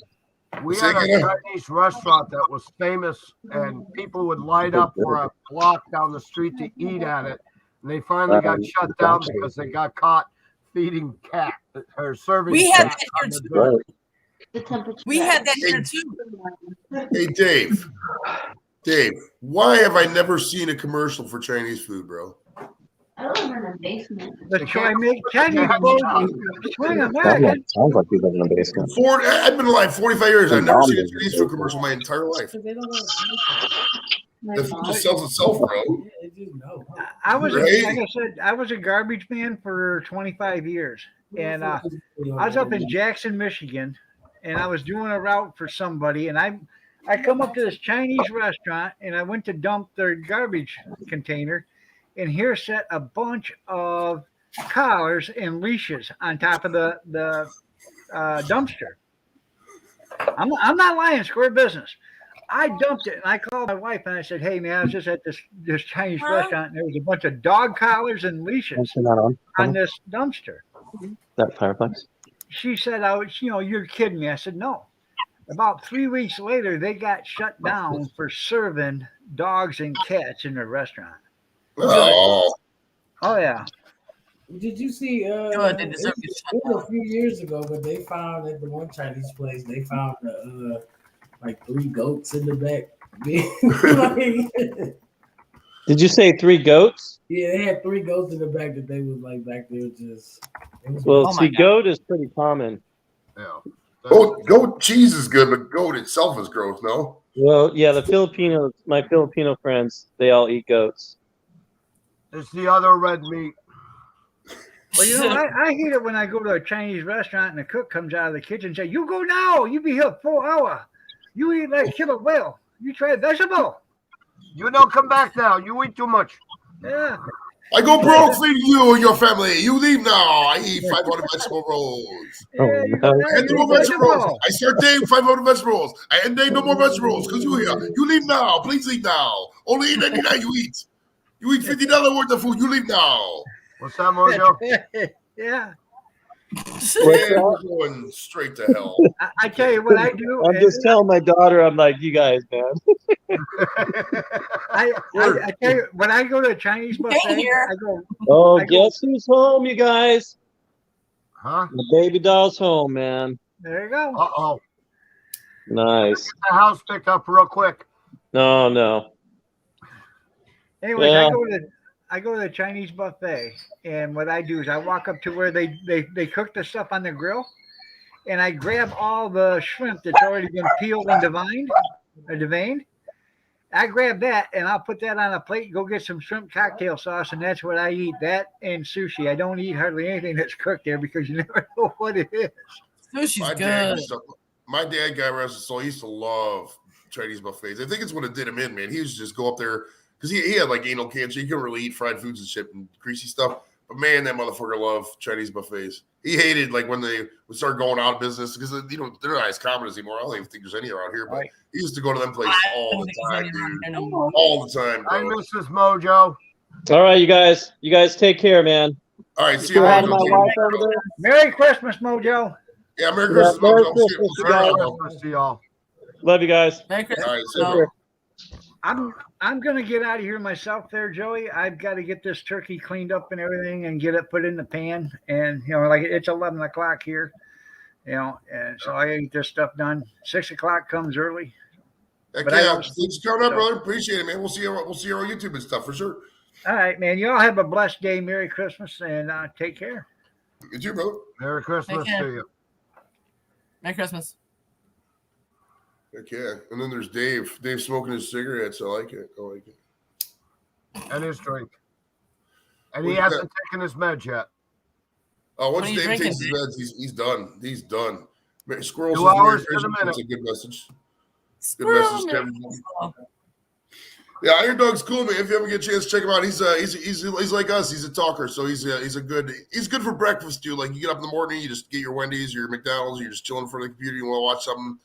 We had a Chinese restaurant that was famous, and people would light up for a block down the street to eat at it. And they finally got shut down because they got caught feeding cat or serving. We had cat that on here the too. We had that here too. Hey, Dave, why have I never seen a commercial for Chinese food, bro? I live in a basement. The Chinese food, swing American. Sounds like you live in a basement. I've been alive 45 years. I've never seen a Chinese food commercial my entire life. The food just sells itself, bro. I was, Right? like I said, I was a garbage man for 25 years, and I was up in Jackson, Michigan, and I was doing a route for somebody, and I come up to this Chinese restaurant, and I went to dump their garbage container, and here sat a bunch of collars and leashes on top of the dumpster. I'm not lying, square business. I dumped it, and I called my wife, and I said, "Hey, man, I was just at this Chinese restaurant, and there was a bunch of dog collars and leashes on this dumpster." That fireplace. She said, you're kidding me." I said, "No." About 3 weeks later, they got shut down for serving dogs and cats in their restaurant. Oh. Oh, yeah. Did you see? It was a few years ago, but they found at the one Chinese place, they found like 3 goats in the back. Did you say 3 goats? Yeah, they had 3 goats in the back that they was like back there just. Well, see, goat is pretty common. Yeah. Goat cheese is good, but goat itself is gross, no? Well, yeah, my Filipino friends, they all eat goats. It's the other red meat. Well, I hate it when I go to a Chinese restaurant and the cook comes out of the kitchen and says, "You go now. You be here 4 hours. You eat like killer whale. You try vegetable. You don't come back now. You eat too much." Yeah. I go broke feeding you and your family. You leave now. I eat 500 vegetable rolls. Yeah, I had no more vegetables. I start day 500 vegetables. I end day no more vegetables because you here. You leave now. Please leave now. Only $8.99 you eat. You eat $50 worth of food. You leave now. What's that, Mojo? Yeah. We're going straight to hell. I tell you what I do. I'm just telling my daughter, I'm like, you guys, man. I tell you, when I go to a Chinese buffet, I go. Oh, guess who's home, you guys? Huh? The baby doll's home, man. There you go. Uh-oh. Nice. Get the house picked up real quick. No. Anyways, Yeah. I go to the Chinese buffet, and what I do is I walk up to where they cook the stuff on the grill, and I grab all the shrimp that's already been peeled and deveined. I grab that, and I'll put that on a plate, go get some shrimp cocktail sauce, and that's what I eat, that and sushi. I don't eat hardly anything that's cooked there because you never know what it is. Sushi's good. My dad, guy rest his soul, he used to love Chinese buffets. I think it's what it did him in, man. He used to just go up there because he had like anal cancer. He couldn't really eat fried foods and shit and greasy stuff. But man, that motherfucker loved Chinese buffets. He hated like when they would start going out of business because they're not as common as anymore. I don't even think there's any around here, but he used to go to them places all the time, dude. All the time, bro. I miss this Mojo. All right, you guys. You guys take care, man. All right, see you Say hi to later. my wife over there. Merry Christmas, Mojo. Yeah, Merry Christmas, Merry Mojo. Christmas, See you guys. later. Merry Christmas to y'all. Love you guys. Merry Christmas. All right, see you later. I'm gonna get out of here myself there, Joey. I've got to get this turkey cleaned up and everything and get it put in the pan. And like it's 11 o'clock here, and so I gotta get this stuff done. 6 o'clock comes early. Heck But yeah, thanks for coming up, brother. Appreciate it, man. We'll see you on YouTube and stuff for sure. All right, man. You all have a blessed day. Merry Christmas and take care. You too, brother. Merry Christmas Take care. to you. Merry Christmas. Heck yeah. And then there's Dave. Dave smoking his cigarettes. I like it. And his drink. And What's he hasn't taken his meds yet. Oh, once What are you Dave drinking, takes his Dave? meds, he's done. He's done. Squirrels 2 hours is to the minute. That's a good message. Good Squirrel message, Kevin. miracle. Yeah, Iron Dog's cool, man. If you ever get a chance, check him out. He's like us. He's a talker, so he's good for breakfast, dude. Like you get up in the morning, you just get your Wendy's, your McDonald's, you're just chilling in front of the computer, you want to watch something.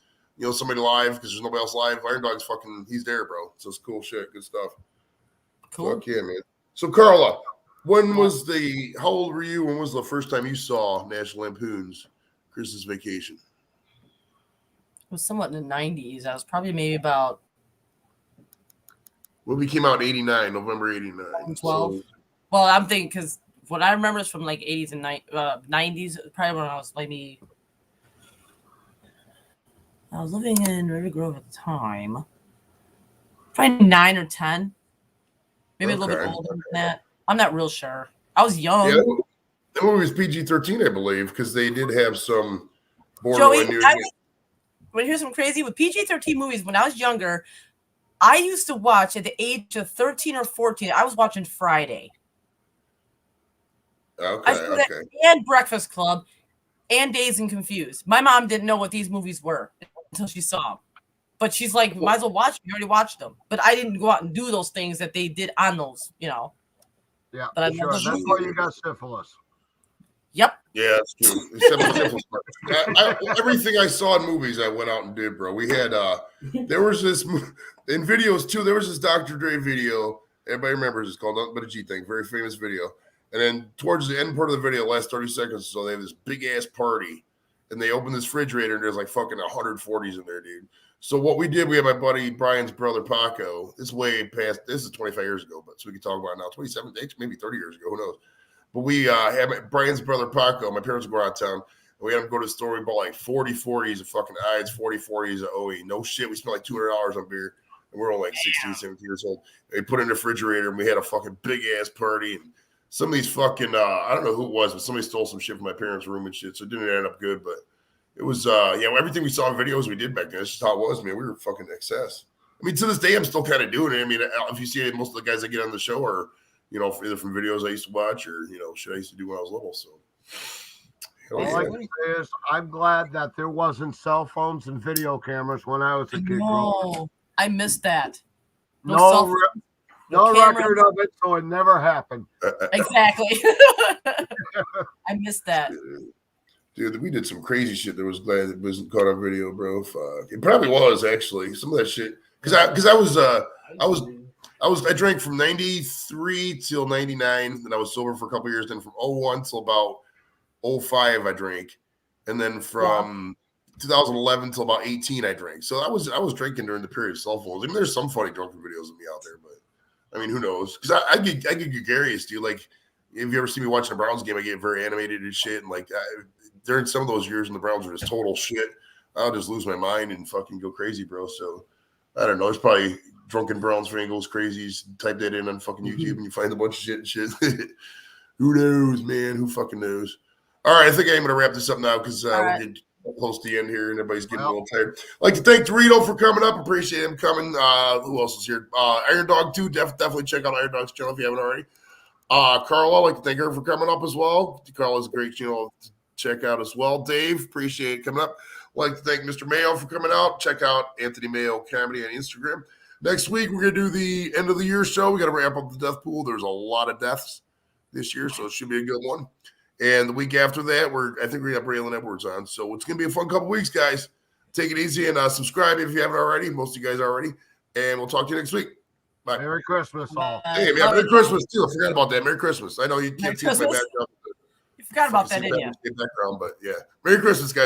somebody live because there's nobody else live. Iron Dog's he's there, bro. So it's cool shit, good stuff. Cool. Fuck yeah, man. So Carla, how old were you? When was the first time you saw National Lampoon's Christmas Vacation? It was somewhat in the 90s. I was probably maybe about Movie came out in 89, November 89. 12. So, Well, I'm thinking because what I remember is from like 80s and 90s, probably when I was maybe. I was living in River Grove at the time. Probably 9 or 10. Maybe a little bit older than that. I'm not real sure. I was young. yeah, that movie was PG-13, I believe, because they did have some Joey, borderline. want to hear some crazy? With PG-13 movies, when I was younger, I used to watch at the age of 13 or 14. I was watching Friday. Okay. And Breakfast Club and Dazed and Confused. My mom didn't know what these movies were until she saw them. But she's like, might as well watch them. You already watched them. But I didn't go out and do those things that they did on those, Yeah, But I sure. That's why you got syphilis. Yep. Yeah, that's true. Except for syphilis part. Everything I saw in movies, I went out and did, bro. We had there was this in videos too. There was this Dr. Dre video. Everybody remembers it's called Nothing But a G Thing. Very famous video. And then towards the end part of the video, last 30 seconds, so they have this big ass party, and they open this refrigerator, and there's like fucking 140s in there, dude. So what we did, we had my buddy Brian's brother Paco. This is way past. This is 25 years ago, but so we can talk about it now. 27, maybe 30 years ago. Who knows? But we had Brian's brother Paco. My parents would go out of town. And we had him go to the store. We bought like 40 40s of fucking Ides, 40 40s of OE. No shit. We spent like $200 on beer. And we're all like 16, 17 years old. They put it in the refrigerator, and we had a fucking big ass party. And some of these fucking, I don't know who it was, but somebody stole some shit from my parents' room and shit. So it didn't end up good. But it was, everything we saw in videos we did back then. That's just how it was, man. We were fucking excess. I mean, to this day, I'm still kind of doing it. I mean, if you see most of the guys that get on the show are, either from videos I used to watch or, shit I used to do when I was little. So, all I can say is I'm glad that there wasn't cell phones and video cameras when I was a kid. No, I missed that. No record of it, so it never happened. Exactly. I missed that. Dude, we did some crazy shit that was glad it wasn't caught on video, bro. Fuck. It probably was actually some of that shit. Because I drank from 93 till 99, and I was sober for a couple years. Then from 01 till about 05, I drank. And then from 2011 till about 18, I drank. So I was drinking during the period of cell phones. I mean, there's some funny drunken videos of me out there, but I mean, who knows? Because I get gregarious, dude. Like, if you ever see me watching a Browns game, I get very animated and shit. And like, during some of those years when the Browns were just total shit, I'll just lose my mind and fucking go crazy, bro. So I don't know. It's probably drunken Browns Fangles crazies. Type that in on fucking YouTube and you find a bunch of shit and shit. Who knows, man? Who fucking knows? All right, I think I'm going to wrap this up now because we're getting close to the end here and everybody's getting a little tired. I'd like to thank Dorito for coming up. Appreciate him coming. Who else is here? Iron Dog, too. Definitely check out Iron Dog's channel if you haven't already. Carla, I'd like to thank her for coming up as well. Carla's a great channel to check out as well. Dave, appreciate it coming up. I'd like to thank Mr. Mayo for coming out. Check out Anthony Mayo Comedy on Instagram. Next week, we're going to do the end of the year show. We got to wrap up the death pool. There's a lot of deaths this year, so it should be a good one. And the week after that, I think we're going to have Braylon Edwards on. So it's going to be a fun couple weeks, guys. Take it easy and subscribe if you haven't already. Most of you guys are already. And we'll talk to you next week. Bye. Merry Christmas, all. Hey, man, Merry Christmas, too. I forgot about that. Merry Christmas. I know you can't see my background. You forgot about that, didn't you? Background, but yeah. Merry Christmas, guys.